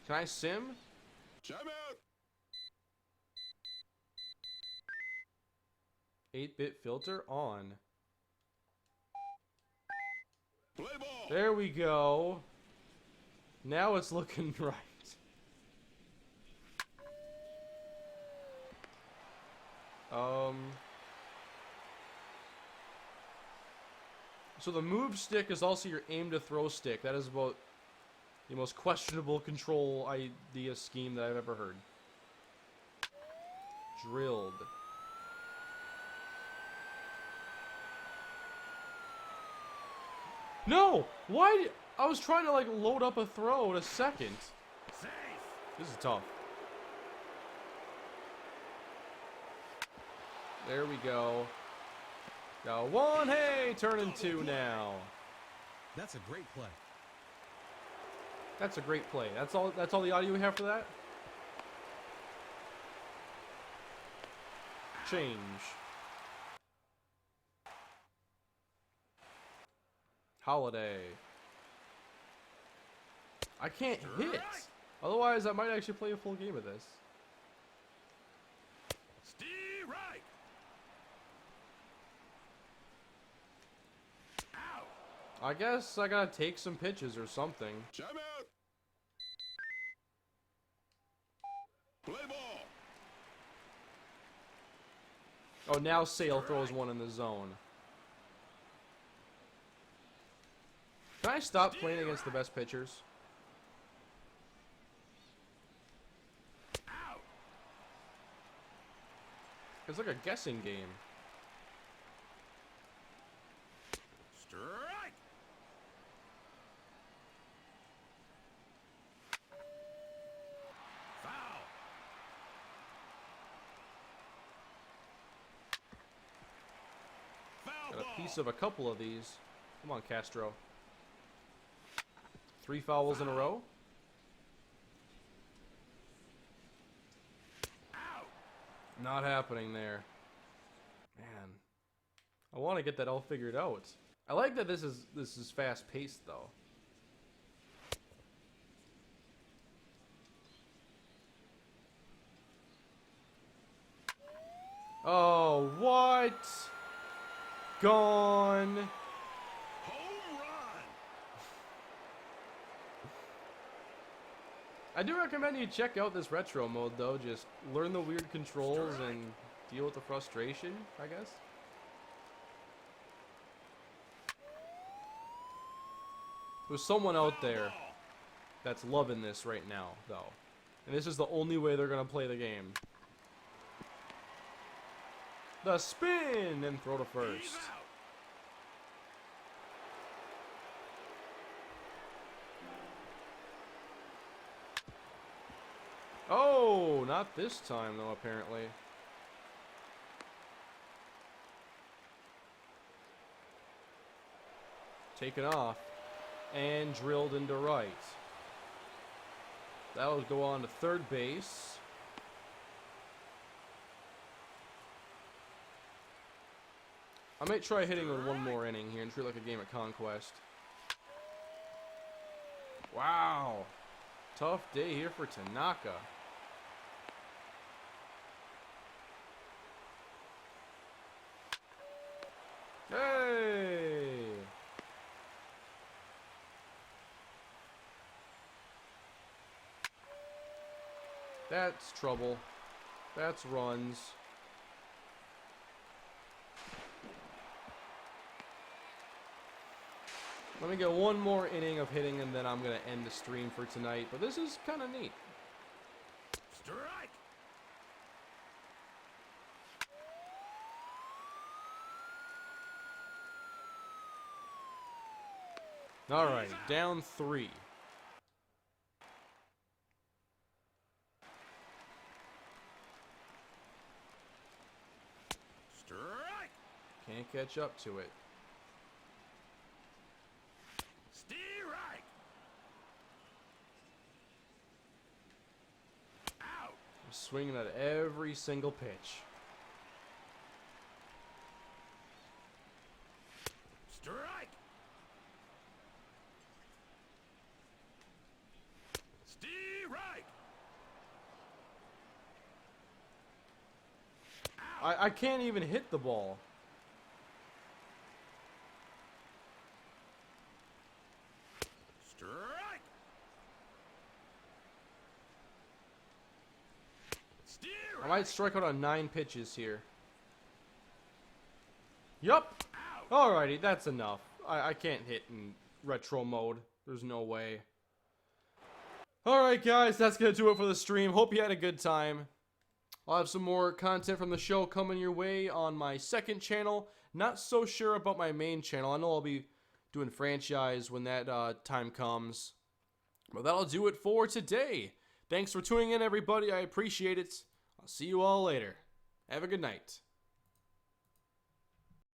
Can I sim? Time out. 8-bit filter on. Play ball. There we go. Now it's looking right. So the move stick is also your aim to throw stick. That is about the most questionable control idea scheme that I've ever heard. Drilled. No! Why? I was trying to like load up a throw in a second. Safe. This is tough. There we go. Got one. Hey, turning two now. That's a great play. That's a great play. That's all the audio we have for that? Change. Holiday. I can't hit. Otherwise, I might actually play a full game of this. Right. I guess I gotta take some pitches or something. Time out. Play ball. Oh, now Sale throws one in the zone. Can I stop playing against the best pitchers? It's like a guessing game. Strike. Foul. Foul Got ball. a piece of a couple of these. Come on, Castro. 3 fouls in a row. Not happening there. Man. I want to get that all figured out. I like that this is fast paced though. Oh, what? Gone. Home run. I do recommend you check out this retro mode though. Just learn the weird controls and deal with the frustration, I guess. There's someone out there that's loving this right now, though. And this is the only way they're going to play the game. The spin! And throw to first. Oh, not this time, though, apparently. Taken off. And drilled into right. That'll go on to third base. I might try hitting with one more inning here and treat it like a game of Conquest. Wow. Tough day here for Tanaka. Hey! That's trouble. That's runs. Let me get one more inning of hitting, and then I'm going to end the stream for tonight. But this is kind of neat. Strike. All right, down 3. Strike. Can't catch up to it. Strike. Out. I'm swinging at every single pitch. Strike. Strike. I can't even hit the ball. Strike. Strike. I might strike out on 9 pitches here. Yup. Alrighty, that's enough. I can't hit in retro mode. There's no way. Alright guys, that's going to do it for the stream. Hope you had a good time. I'll have some more content from the show coming your way on my second channel. Not so sure about my main channel. I know I'll be doing franchise when that time comes. But that'll do it for today. Thanks for tuning in, everybody. I appreciate it. I'll see you all later. Have a good night.